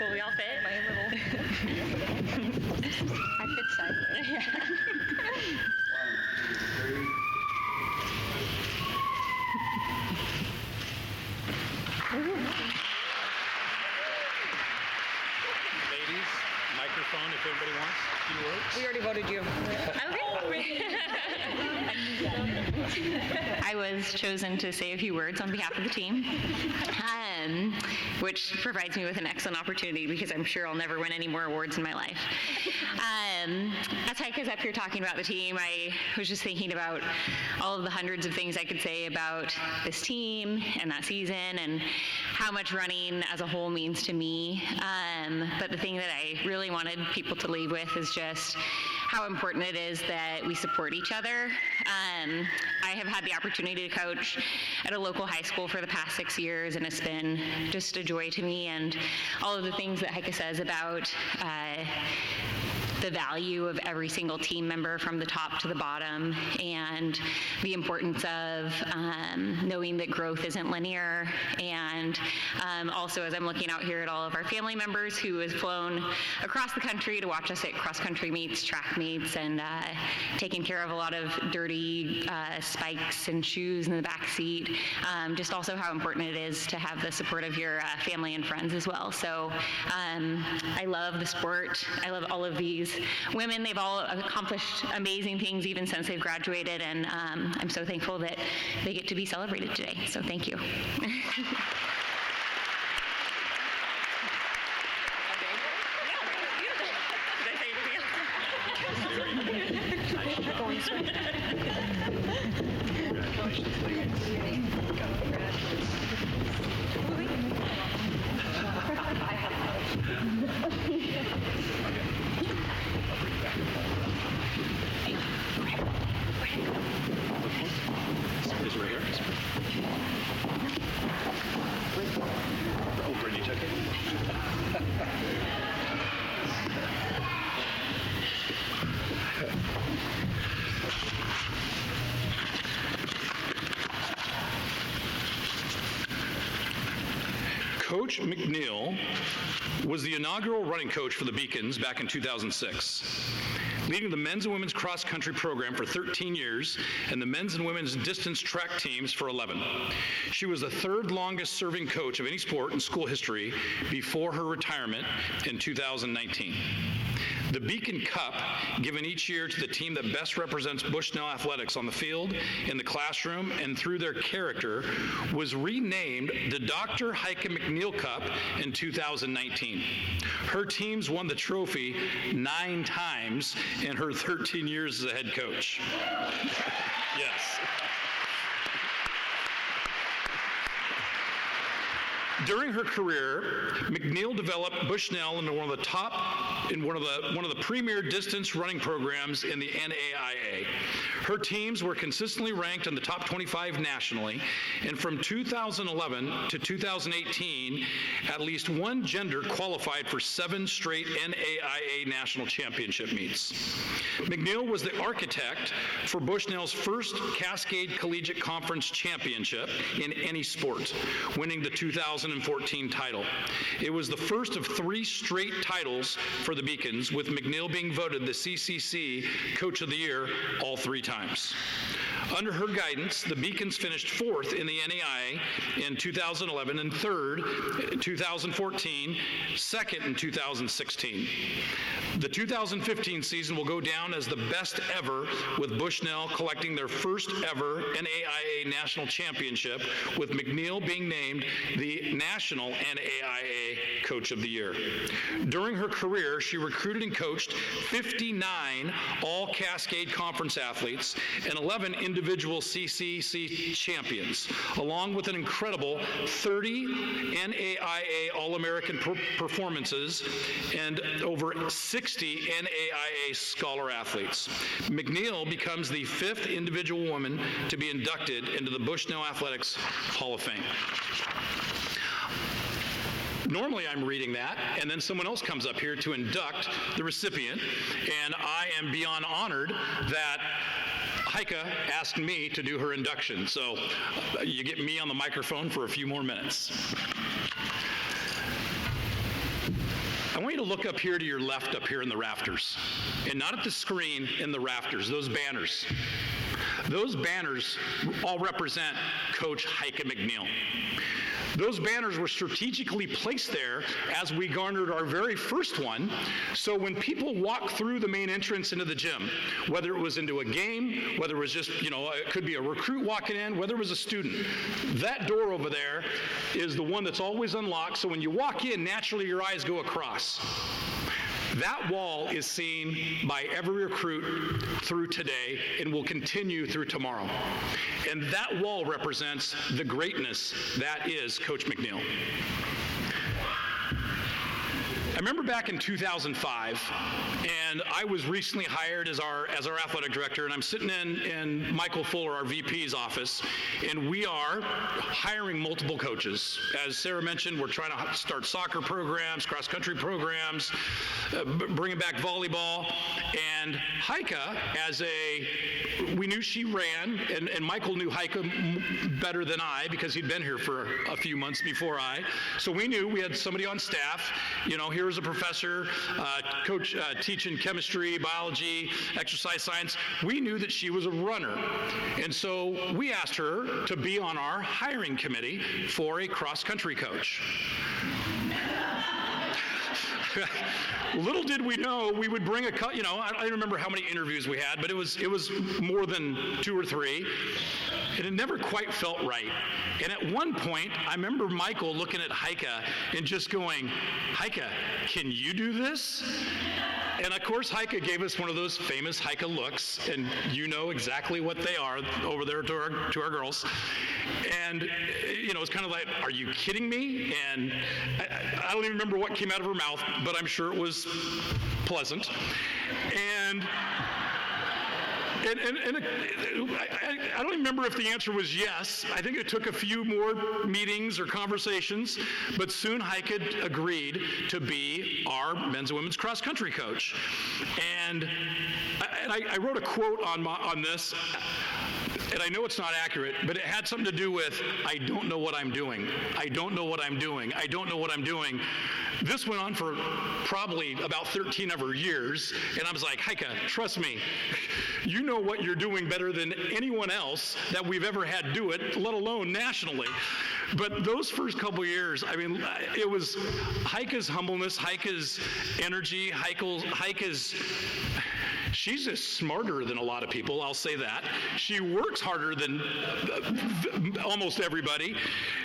Will we all fit? I fit sideways. Yeah. 1, 2, 3. Ladies, microphone if anybody wants a few words. We already voted you. I was chosen to say a few words on behalf of the team, which provides me with an excellent opportunity because I'm sure I'll never win any more awards in my life. As Heike's up here talking about the team, I was just thinking about all of the hundreds of things I could say about this team and that season and how much running as a whole means to me. But the thing that I really wanted people to leave with is just how important it is that we support each other. I have had the opportunity to coach at a local high school for the past 6 years, and it's been just a joy to me. And all of the things that Heike says about the value of every single team member from the top to the bottom, and the importance of knowing that growth isn't linear. And also, as I'm looking out here at all of our family members who have flown across the country to watch us at cross-country meets, track meets, and taking care of a lot of dirty spikes and shoes in the back seat, just also how important it is to have the support of your family and friends as well. So I love the sport. I love all of these women. They've all accomplished amazing things even since they've graduated, and I'm so thankful that they get to be celebrated today. So thank you. Is it right here? Oh, Brittany took it. Coach McNeil was the inaugural running coach for the Beacons back in 2006. leading the men's and women's cross-country program for 13 years and the men's and women's distance track teams for 11. She was the third longest serving coach of any sport in school history before her retirement in 2019. The Beacon Cup, given each year to the team that best represents Bushnell athletics on the field, in the classroom, and through their character, was renamed the Dr. Heike Mcniel Cup in 2019. Her teams won the trophy 9 times in her 13 years as a head coach. Yes. During her career, McNeil developed Bushnell into one of the premier distance running programs in the NAIA. Her teams were consistently ranked in the top 25 nationally, and from 2011 to 2018, at least one gender qualified for 7 straight NAIA national championship meets. McNeil was the architect for Bushnell's first Cascade Collegiate Conference championship in any sport, winning the 2014 title. It was the first of 3 straight titles for the Beacons, with McNeil being voted the CCC Coach of the Year all 3 times. Under her guidance, the Beacons finished 4th in the NAIA in 2011 and 3rd in 2014, 2nd in 2016. The 2015 season will go down as the best ever, with Bushnell collecting their first ever NAIA national championship, with McNeil being named the National NAIA Coach of the Year. During her career, she recruited and coached 59 all-Cascade Conference athletes and 11 individual CCC champions, along with an incredible 30 NAIA All-American performances and over 60 NAIA Scholar athletes. McNeil becomes the 5th individual woman to be inducted into the Bushnell Athletics Hall of Fame. Normally I'm reading that, and then someone else comes up here to induct the recipient, and I am beyond honored that Heike asked me to do her induction, so you get me on the microphone for a few more minutes. I want you to look up here to your left, up here in the rafters, and not at the screen, in the rafters, those banners. Those banners all represent Coach Heike Mcniel. Those banners were strategically placed there as we garnered our very first one, so when people walk through the main entrance into the gym, whether it was into a game, whether it was just, it could be a recruit walking in, whether it was a student, that door over there is the one that's always unlocked, so when you walk in, naturally your eyes go across. That wall is seen by every recruit through today and will continue through tomorrow. And that wall represents the greatness that is Coach McNeil. I remember back in 2005, and I was recently hired as our athletic director, and I'm sitting in Michael Fuller, our VP's office, and we are hiring multiple coaches. As Sarah mentioned, we're trying to start soccer programs, cross-country programs, bringing back volleyball, and Heike, we knew she ran, and Michael knew Heike better than I because he'd been here for a few months before I, so we knew we had somebody on staff, here was a professor, coach teaching chemistry, biology, exercise science. We knew that she was a runner. And so we asked her to be on our hiring committee for a cross-country coach. Little did we know we would bring I don't remember how many interviews we had, but it was more than 2 or 3, and it never quite felt right. And at one point, I remember Michael looking at Heike and just going, "Heike, can you do this?" And of course, Heike gave us one of those famous Heike looks, and you know exactly what they are over there to our girls. And it's kind of like, "Are you kidding me?" And I don't even remember what came out of her mouth, but I'm sure it was pleasant. And I don't even remember if the answer was yes. I think it took a few more meetings or conversations, but soon Heike agreed to be our men's and women's cross-country coach. And I wrote a quote on this. and I know it's not accurate, but it had something to do with, I don't know what I'm doing. I don't know what I'm doing. I don't know what I'm doing. This went on for probably about 13 of her years, and I was like, Heike, trust me, you know what you're doing better than anyone else that we've ever had do it, let alone nationally. But those first couple years, I mean, it was Heike's humbleness, Heike's energy, Heike's she's just smarter than a lot of people, I'll say that. She works harder than almost everybody,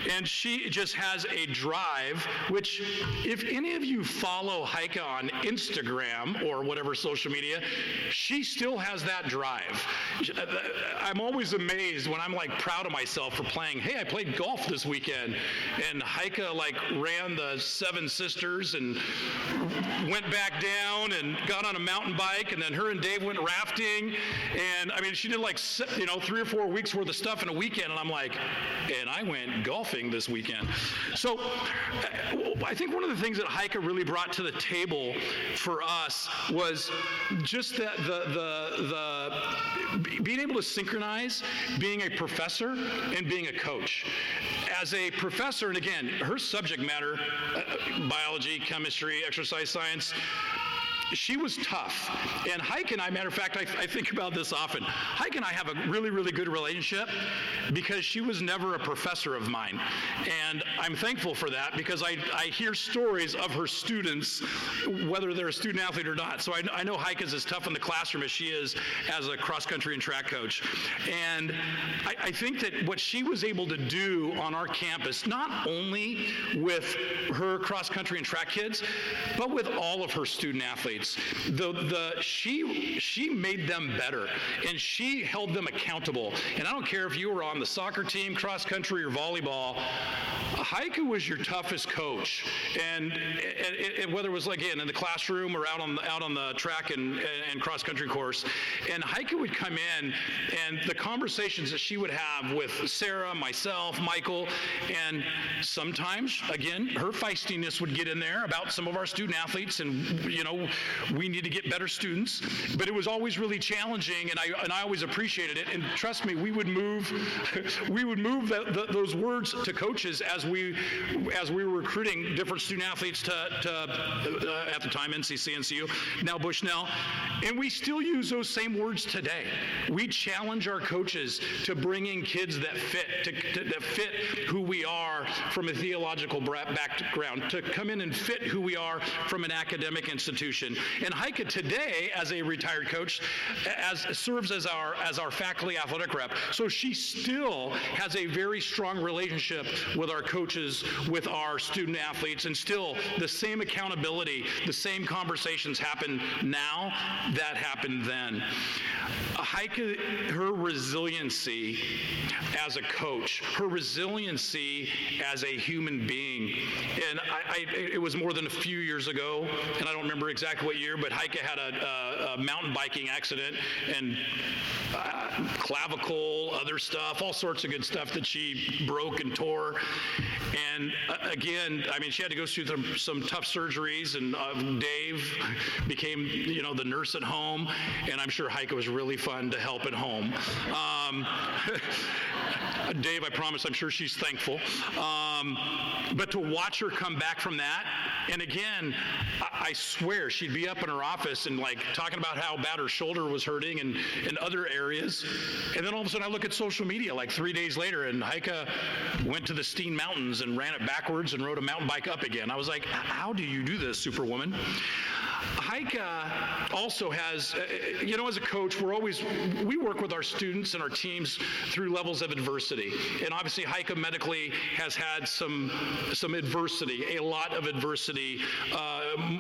and she just has a drive, which if any of you follow Heike on Instagram or whatever social media, she still has that drive. I'm always amazed when I'm like proud of myself for playing, hey, I played golf this weekend, and Heike like ran the Seven Sisters and went back down and got on a mountain bike, and then her and Dave went rafting, and I mean, she did like 3 or 4 weeks worth of stuff in a weekend, and I'm like, and I went golfing this weekend. So I think one of the things that Heike really brought to the table for us was just that the being able to synchronize being a professor and being a coach. As a professor, and again, her subject matter, biology, chemistry, exercise science, she was tough. And Heike and I, matter of fact, I think about this often. Heike and I have a really, really good relationship because she was never a professor of mine. And I'm thankful for that because I hear stories of her students, whether they're a student athlete or not. So I know Heike is as tough in the classroom as she is as a cross-country and track coach. And I think that what she was able to do on our campus, not only with her cross-country and track kids, but with all of her student athletes, she made them better, and she held them accountable. And I don't care if you were on the soccer team, cross country, or volleyball, Heike was your toughest coach. And whether it was again in the classroom or out on the track and cross country course, and Heike would come in, and the conversations that she would have with Sarah, myself, Michael, and sometimes again her feistiness would get in there about some of our student athletes, and we need to get better students, but it was always really challenging, and I always appreciated it. And trust me, we would move those words to coaches as we were recruiting different student athletes to at the time NCC, NCU, now Bushnell, and we still use those same words today. We challenge our coaches to bring in kids that fit who we are from a theological background, to come in and fit who we are from an academic institution. And Heike today, as a retired coach, serves as our faculty athletic rep. So she still has a very strong relationship with our coaches, with our student athletes, and still the same accountability, the same conversations happen now that happened then. Heike, her resiliency as a coach, her resiliency as a human being, and it was more than a few years ago, and I don't remember exactly what year, but Heike had a mountain biking accident, and clavicle, other stuff, all sorts of good stuff that she broke and tore. And again, I mean, she had to go through some tough surgeries, and Dave became, the nurse at home, and I'm sure Heike was really fun to help at home. Dave, I promise, I'm sure she's thankful. But to watch her come back from that, and again, I swear she'd be up in her office and like talking about how bad her shoulder was hurting and in other areas. And then all of a sudden I look at social media like 3 days later, and Heike went to the Steen Mountains and ran it backwards and rode a mountain bike up again. I was like, how do you do this, Superwoman? Heike also has, as a coach, we work with our students and our teams through levels of adversity. And obviously Heike medically has had some adversity, a lot of adversity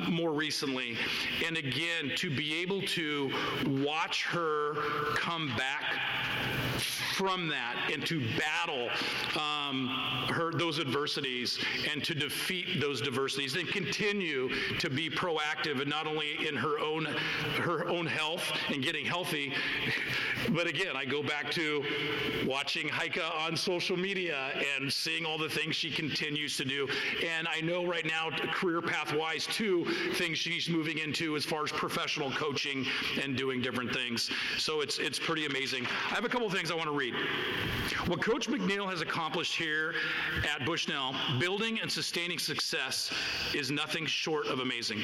more recently. And again, to be able to watch her come back from that and to battle those adversities and to defeat those adversities and continue to be proactive, and not only in her own health and getting healthy, but again, I go back to watching Heike on social media and seeing all the things she continues to do. And I know right now, career path-wise, too, things she's moving getting into as far as professional coaching and doing different things. So it's pretty amazing. I have a couple of things I want to read. What Coach McNeil has accomplished here at Bushnell, building and sustaining success, is nothing short of amazing.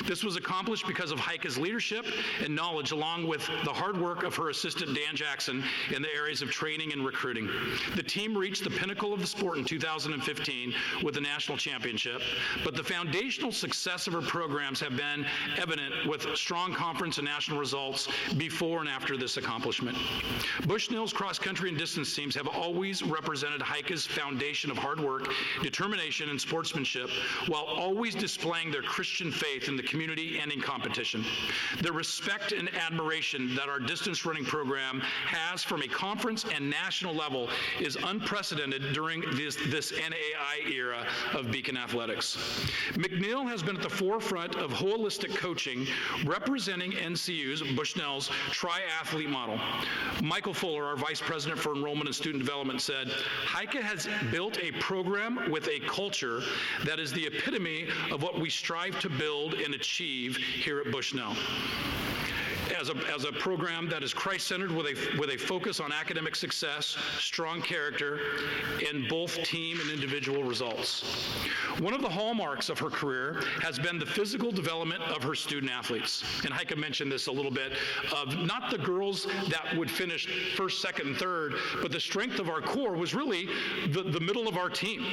This was accomplished because of Heike's leadership and knowledge, along with the hard work of her assistant Dan Jackson in the areas of training and recruiting. The team reached the pinnacle of the sport in 2015 with the national championship, but the foundational success of her programs have been evident with strong conference and national results before and after this accomplishment. Bushnell's cross-country and distance teams have always represented Heike's foundation of hard work, determination, and sportsmanship, while always displaying their Christian faith in the community and in competition. The respect and admiration that our distance running program has from a conference and national level is unprecedented during this NAI era of Beacon Athletics. McNeil has been at the forefront of holistic coaching, representing NCU's, Bushnell's, triathlete model. Michael Fuller, our Vice President for Enrollment and Student Development, said, Heike has built a program with a culture that is the epitome of what we strive to build and achieve here at Bushnell. As a program that is Christ-centered with a focus on academic success, strong character, and both team and individual results. One of the hallmarks of her career has been the physical development of her student athletes. And Heike mentioned this a little bit, of not the girls that would finish first, second, and third, but the strength of our core was really the middle of our team.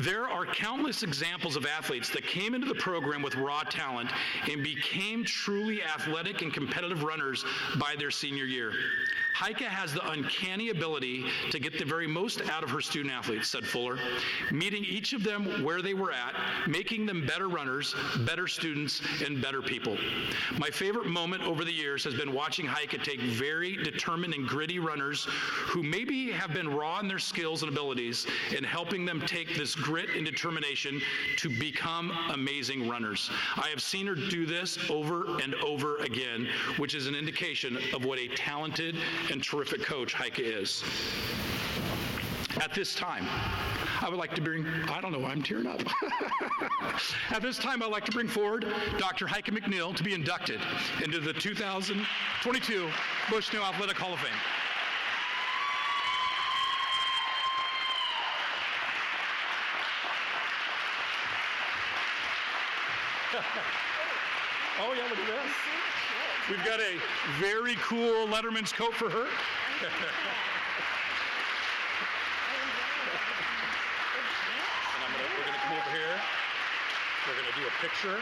There are countless examples of athletes that came into the program with raw talent and became truly athletic and competitive runners by their senior year. Heike has the uncanny ability to get the very most out of her student athletes, said Fuller, meeting each of them where they were at, making them better runners, better students, and better people. My favorite moment over the years has been watching Heike take very determined and gritty runners who maybe have been raw in their skills and abilities and helping them take this grit and determination to become amazing runners. I have seen her do this over and over again, which is an indication of what a talented and terrific coach Heike is. At this time, I would like to bring, I don't know why I'm tearing up. At this time, I'd like to bring forward Dr. Heike Mcniel to be inducted into the 2022 Bushnell Athletic Hall of Fame. Oh yeah, look at this. We've got a very cool Letterman's coat for her. And we're gonna come over here. We're gonna do a picture.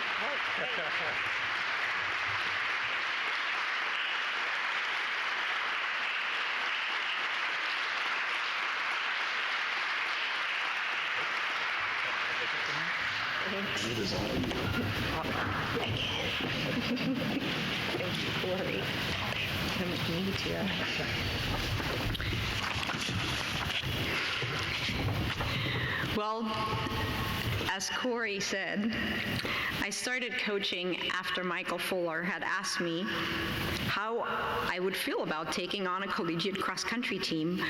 Well, as Corey said, I started coaching after Michael Fuller had asked me how I would feel about taking on a collegiate cross-country team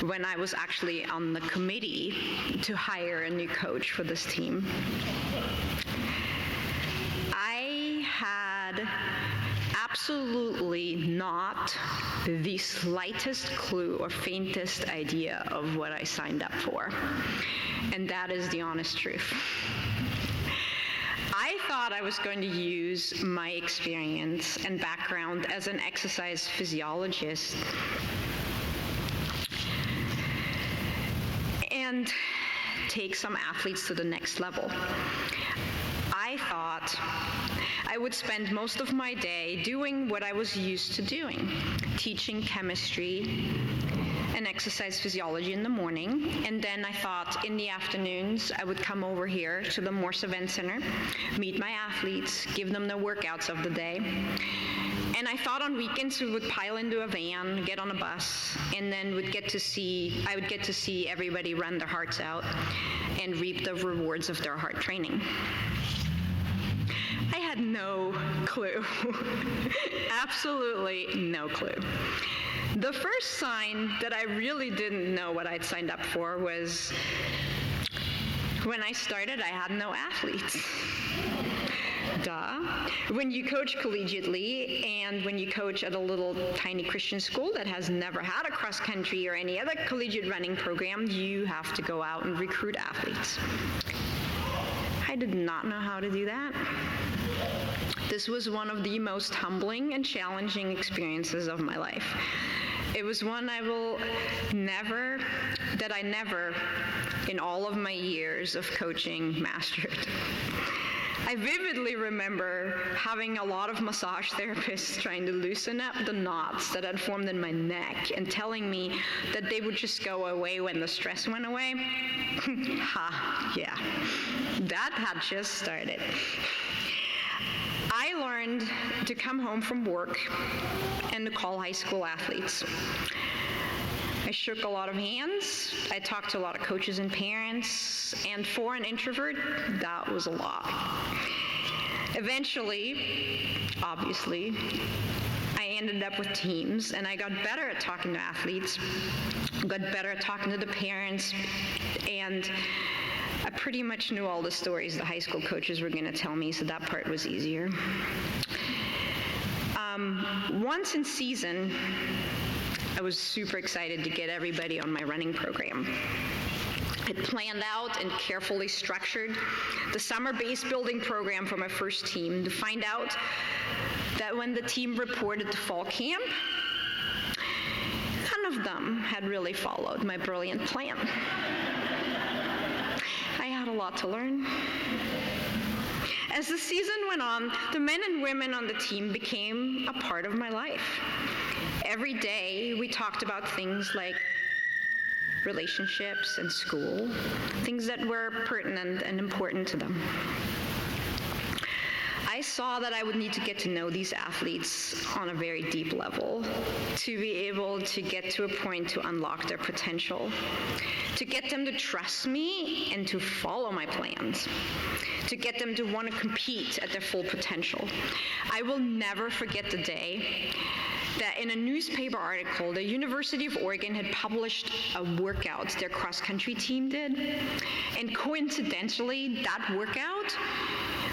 when I was actually on the committee to hire a new coach for this team. I had absolutely not the slightest clue or faintest idea of what I signed up for. And that is the honest truth. I thought I was going to use my experience and background as an exercise physiologist and take some athletes to the next level. I thought I would spend most of my day doing what I was used to doing, teaching chemistry and exercise physiology in the morning, and then I thought in the afternoons I would come over here to the Morse Event Center, meet my athletes, give them the workouts of the day, and I thought on weekends we would pile into a van, get on a bus, and then I would get to see everybody run their hearts out and reap the rewards of their hard training. I had no clue, absolutely no clue. The first sign that I really didn't know what I'd signed up for was when I started, I had no athletes. duh. When you coach collegiately and when you coach at a little tiny Christian school that has never had a cross country or any other collegiate running program, you have to go out and recruit athletes. I did not know how to do that. This was one of the most humbling and challenging experiences of my life. It was one I never, in all of my years of coaching, mastered. I vividly remember having a lot of massage therapists trying to loosen up the knots that had formed in my neck and telling me that they would just go away when the stress went away. Ha, yeah, that had just started. I learned to come home from work and to call high school athletes. I shook a lot of hands. I talked to a lot of coaches and parents, and for an introvert, that was a lot. Eventually, obviously, I ended up with teams, and I got better at talking to athletes, got better at talking to the parents, and I pretty much knew all the stories the high school coaches were going to tell me, so that part was easier. Once in season, I was super excited to get everybody on my running program. I planned out and carefully structured the summer base building program for my first team to find out that when the team reported to fall camp, none of them had really followed my brilliant plan. I had a lot to learn. As the season went on, the men and women on the team became a part of my life. Every day, we talked about things like relationships and school, things that were pertinent and important to them. I saw that I would need to get to know these athletes on a very deep level to be able to get to a point to unlock their potential, to get them to trust me and to follow my plans, to get them to want to compete at their full potential. I will never forget the day that in a newspaper article, the University of Oregon had published a workout their cross-country team did. And coincidentally, that workout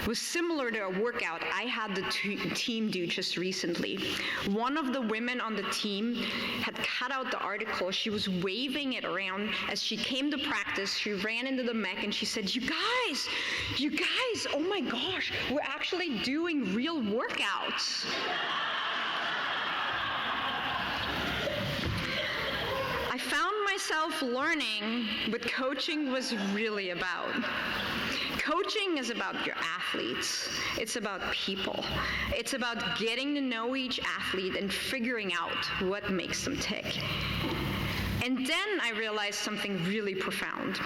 was similar to a workout I had the team do just recently. One of the women on the team had cut out the article. She was waving it around as she came to practice. She ran into the mech and she said, you guys, oh my gosh, we're actually doing real workouts. I found myself learning what coaching was really about. Coaching is about your athletes. It's about people. It's about getting to know each athlete and figuring out what makes them tick. And then I realized something really profound.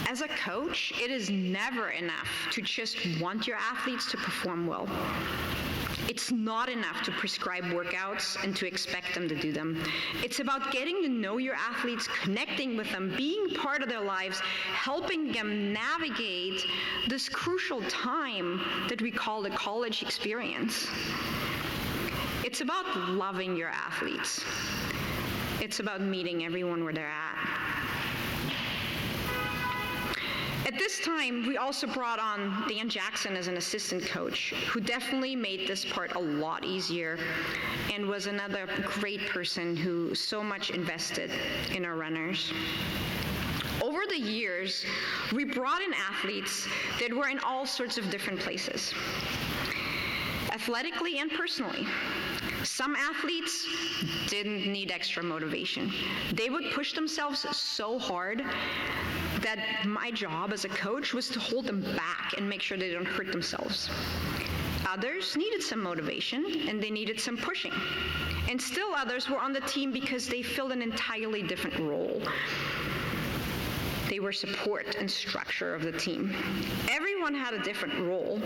As a coach, it is never enough to just want your athletes to perform well. It's not enough to prescribe workouts and to expect them to do them. It's about getting to know your athletes, connecting with them, being part of their lives, helping them navigate this crucial time that we call the college experience. It's about loving your athletes. It's about meeting everyone where they're at. At this time, we also brought on Dan Jackson as an assistant coach, who definitely made this part a lot easier and was another great person who so much invested in our runners. Over the years, we brought in athletes that were in all sorts of different places, athletically and personally. Some athletes didn't need extra motivation. They would push themselves so hard that my job as a coach was to hold them back and make sure they don't hurt themselves. Others needed some motivation and they needed some pushing. And still others were on the team because they filled an entirely different role. They were support and structure of the team. Everyone had a different role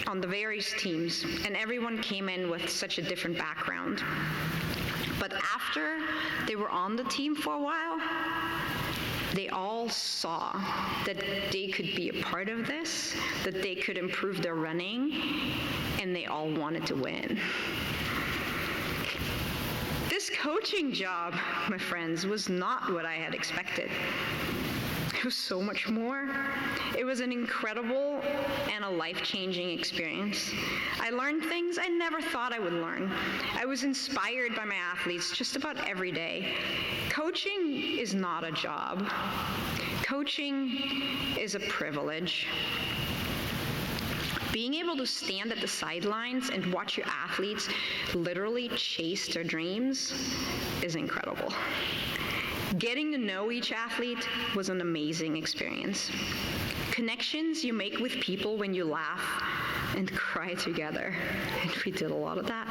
on the various teams, and everyone came in with such a different background. But after they were on the team for a while, they all saw that they could be a part of this, that they could improve their running, and they all wanted to win. This coaching job, my friends, was not what I had expected. it was so much more. It was an incredible and a life-changing experience. I learned things I never thought I would learn. I was inspired by my athletes just about every day. Coaching is not a job. Coaching is a privilege. Being able to stand at the sidelines and watch your athletes literally chase their dreams is incredible. Getting to know each athlete was an amazing experience. Connections you make with people when you laugh and cry together, and we did a lot of that.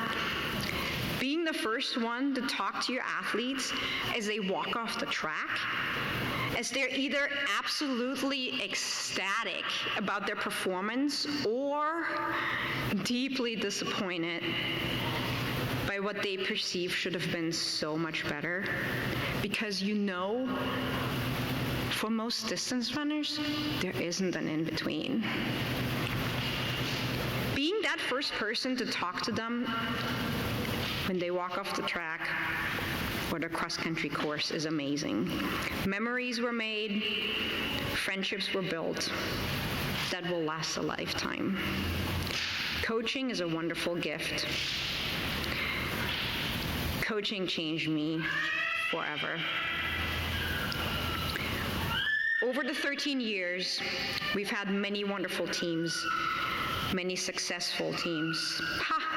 Being the first one to talk to your athletes as they walk off the track, as they're either absolutely ecstatic about their performance or deeply disappointed by what they perceive should have been so much better. Because you know, for most distance runners, there isn't an in-between. Being that first person to talk to them when they walk off the track or the cross-country course is amazing. Memories were made, friendships were built that will last a lifetime. Coaching is a wonderful gift. Coaching changed me forever. Over the 13 years, we've had many wonderful teams, many successful teams.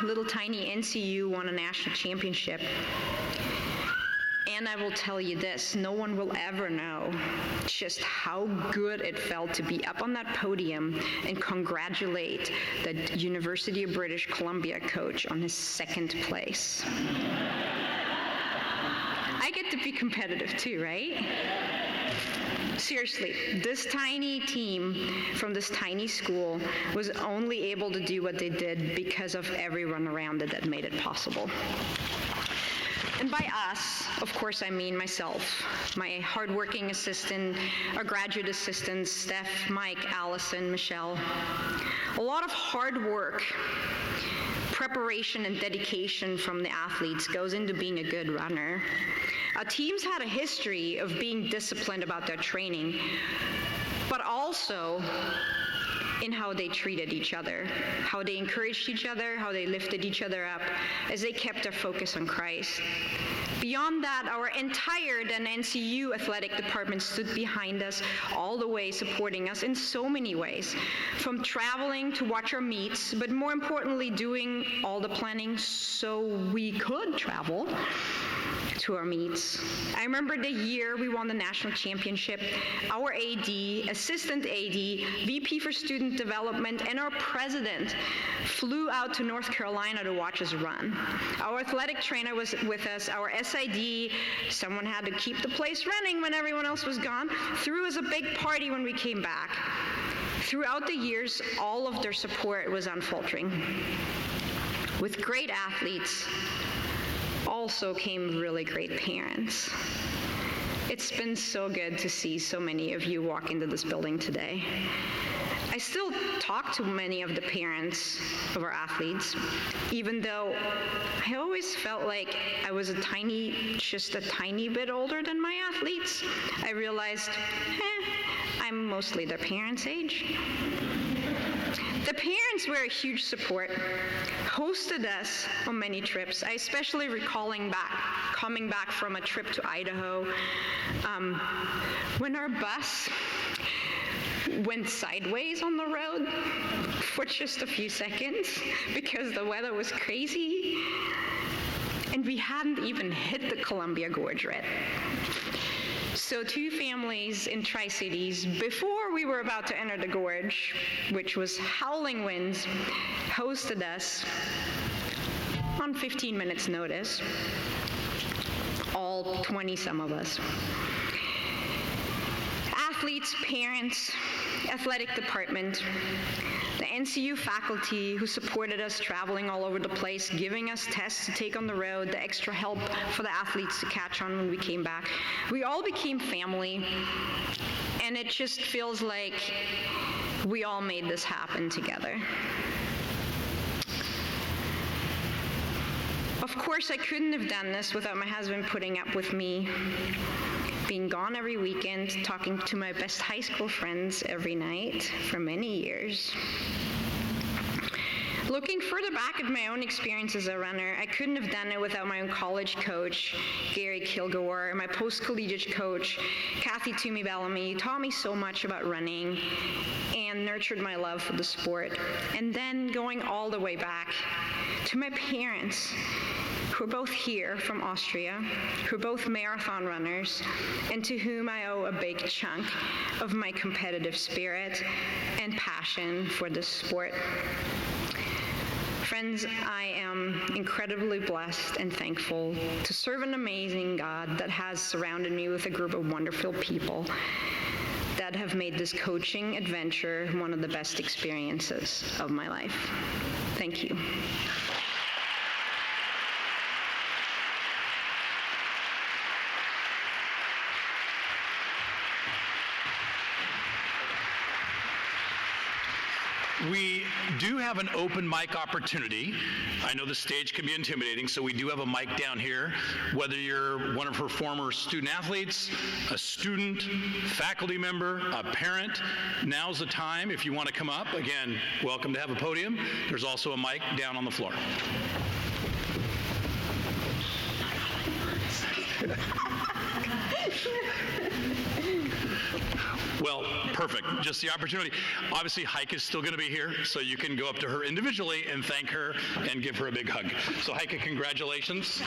Little tiny NCU won a national championship. And I will tell you this, no one will ever know just how good it felt to be up on that podium and congratulate the University of British Columbia coach on his second place. I get to be competitive too, right? Seriously, this tiny team from this tiny school was only able to do what they did because of everyone around it that made it possible. And by us, of course, I mean myself, my hardworking assistant, our graduate assistants, Steph, Mike, Allison, Michelle. A lot of hard work, preparation, and dedication from the athletes goes into being a good runner. Our teams had a history of being disciplined about their training, but also in how they treated each other, how they encouraged each other, how they lifted each other up as they kept their focus on Christ. Beyond that, our entire then NCU athletic department stood behind us all the way, supporting us in so many ways, from traveling to watch our meets, but more importantly, doing all the planning so we could travel to our meets. I remember the year we won the national championship, our AD, assistant AD, VP for student development, and our president flew out to North Carolina to watch us run. Our athletic trainer was with us, our SID, someone had to keep the place running when everyone else was gone, threw us a big party when we came back. Throughout the years, all of their support was unfaltering. With great athletes, also came really great parents. It's been so good to see so many of you walk into this building today. I still talk to many of the parents of our athletes, even though I always felt like I was just a tiny bit older than my athletes. I realized, I'm mostly their parents' age. The parents were a huge support, hosted us on many trips. I especially coming back from a trip to Idaho, when our bus went sideways on the road for just a few seconds because the weather was crazy, and we hadn't even hit the Columbia Gorge yet. So 2 families in Tri-Cities, before we were about to enter the gorge, which was howling winds, hosted us on 15 minutes notice, all 20-some of us. Athletes, parents, athletic department, the NCU faculty who supported us traveling all over the place, giving us tests to take on the road, the extra help for the athletes to catch on when we came back. We all became family, and it just feels like we all made this happen together. Of course, I couldn't have done this without my husband putting up with me. being gone every weekend, talking to my best high school friends every night for many years. Looking further back at my own experience as a runner, I couldn't have done it without my own college coach, Gary Kilgore, and my post-collegiate coach, Kathy Toomey Bellamy, who taught me so much about running and nurtured my love for the sport. And then going all the way back to my parents, who are both here from Austria, who are both marathon runners, and to whom I owe a big chunk of my competitive spirit and passion for this sport. Friends, I am incredibly blessed and thankful to serve an amazing God that has surrounded me with a group of wonderful people that have made this coaching adventure one of the best experiences of my life. Thank you. We do have an open mic opportunity. I know the stage can be intimidating, so we do have a mic down here. Whether you're one of her former student athletes, a student, faculty member, a parent, now's the time if you want to come up. Again, welcome to have a podium. There's also a mic down on the floor. Well, perfect. Just the opportunity. Obviously, Heike is still going to be here, so you can go up to her individually and thank her and give her a big hug. So, Heike, congratulations.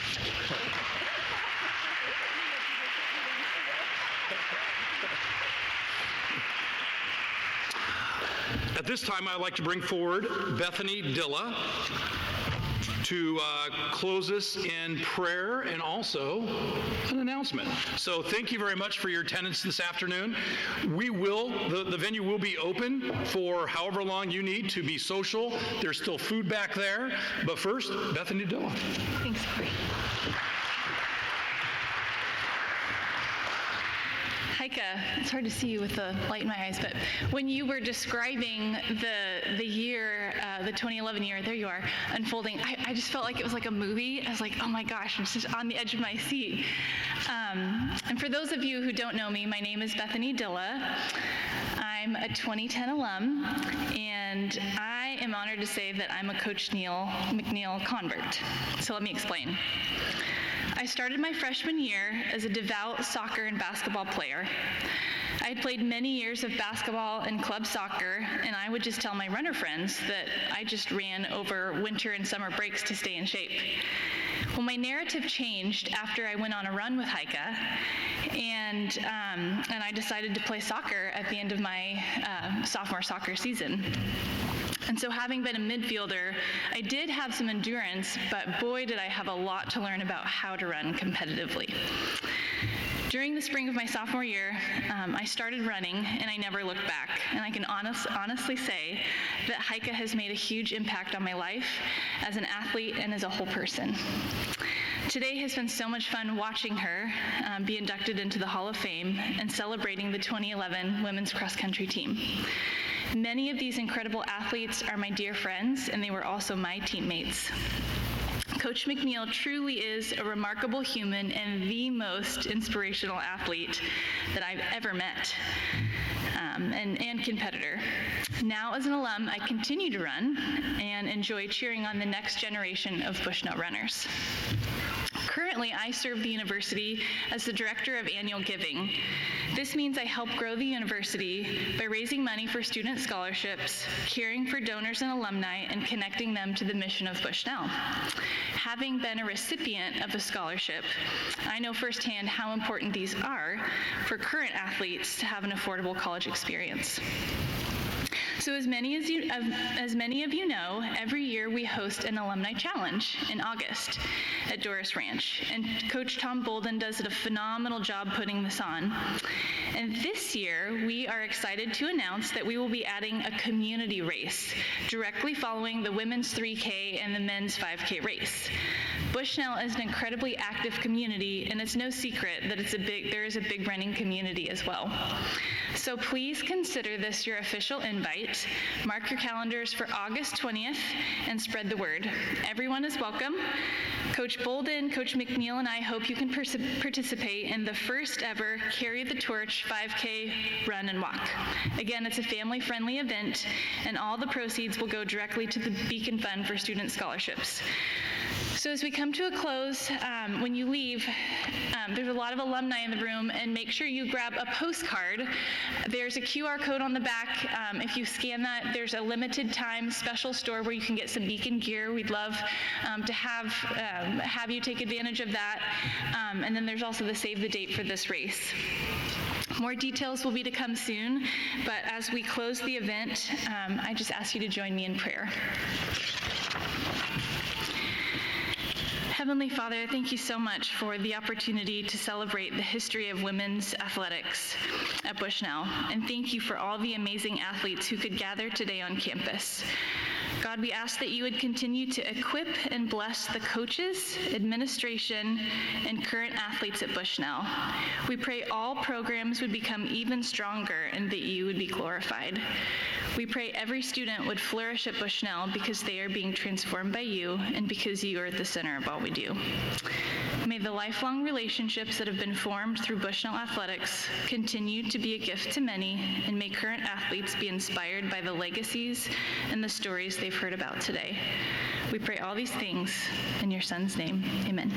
At this time, I'd like to bring forward Bethany Dilla to close us in prayer and also an announcement. So thank you very much for your attendance this afternoon. The venue will be open for however long you need to be social. There's still food back there. But first, Bethany Dilla. Thanks, Corey. Heike, it's hard to see you with the light in my eyes, but when you were describing the year, the 2011 year, there you are, unfolding, I just felt like it was like a movie. I was like, oh my gosh, I'm just on the edge of my seat. And for those of you who don't know me, my name is Bethany Dilla. I'm a 2010 alum, and I am honored to say that I'm a Coach McNeil convert. So let me explain. I started my freshman year as a devout soccer and basketball player. I had played many years of basketball and club soccer, and I would just tell my runner friends that I just ran over winter and summer breaks to stay in shape. Well, my narrative changed after I went on a run with Heike, and I decided to play soccer at the end of my sophomore soccer season. And so having been a midfielder, I did have some endurance, but boy, did I have a lot to learn about how to run competitively. During the spring of my sophomore year, I started running, and I never looked back. And I can honestly say that Heike has made a huge impact on my life as an athlete and as a whole person. Today has been so much fun watching her be inducted into the Hall of Fame and celebrating the 2011 women's cross-country team. Many of these incredible athletes are my dear friends, and they were also my teammates. Coach McNeil truly is a remarkable human and the most inspirational athlete that I've ever met, and competitor. Now, as an alum, I continue to run and enjoy cheering on the next generation of Bushnell runners. Currently, I serve the university as the Director of Annual Giving. This means I help grow the university by raising money for student scholarships, caring for donors and alumni, and connecting them to the mission of Bushnell. Having been a recipient of a scholarship, I know firsthand how important these are for current athletes to have an affordable college experience. So as many of you know, every year we host an alumni challenge in August at Doris Ranch, and Coach Tom Bolden does a phenomenal job putting this on. And this year, we are excited to announce that we will be adding a community race directly following the women's 3K and the men's 5K race. Bushnell is an incredibly active community, and it's no secret that there is a big running community as well. So please consider this your official invite. Mark your calendars for August 20th and spread the word. Everyone is welcome. Coach Bolden, Coach McNeil, and I hope you can participate in the first ever Carry the Torch 5K run and walk. Again, it's a family-friendly event, and all the proceeds will go directly to the Beacon Fund for student scholarships. So as we come to a close, when you leave, there's a lot of alumni in the room, and make sure you grab a postcard. There's a QR code on the back. If you scan that, there's a limited time special store where you can get some Beacon gear. We'd love to have you take advantage of that. And then there's also the save the date for this race. More details will be to come soon, but as we close the event, I just ask you to join me in prayer. Heavenly Father, thank you so much for the opportunity to celebrate the history of women's athletics at Bushnell, and thank you for all the amazing athletes who could gather today on campus. God, we ask that you would continue to equip and bless the coaches, administration, and current athletes at Bushnell. We pray all programs would become even stronger and that you would be glorified. We pray every student would flourish at Bushnell because they are being transformed by you and because you are at the center of all we do. May the lifelong relationships that have been formed through Bushnell athletics continue to be a gift to many, and may current athletes be inspired by the legacies and the stories they've heard about today. We pray all these things in your Son's name. Amen.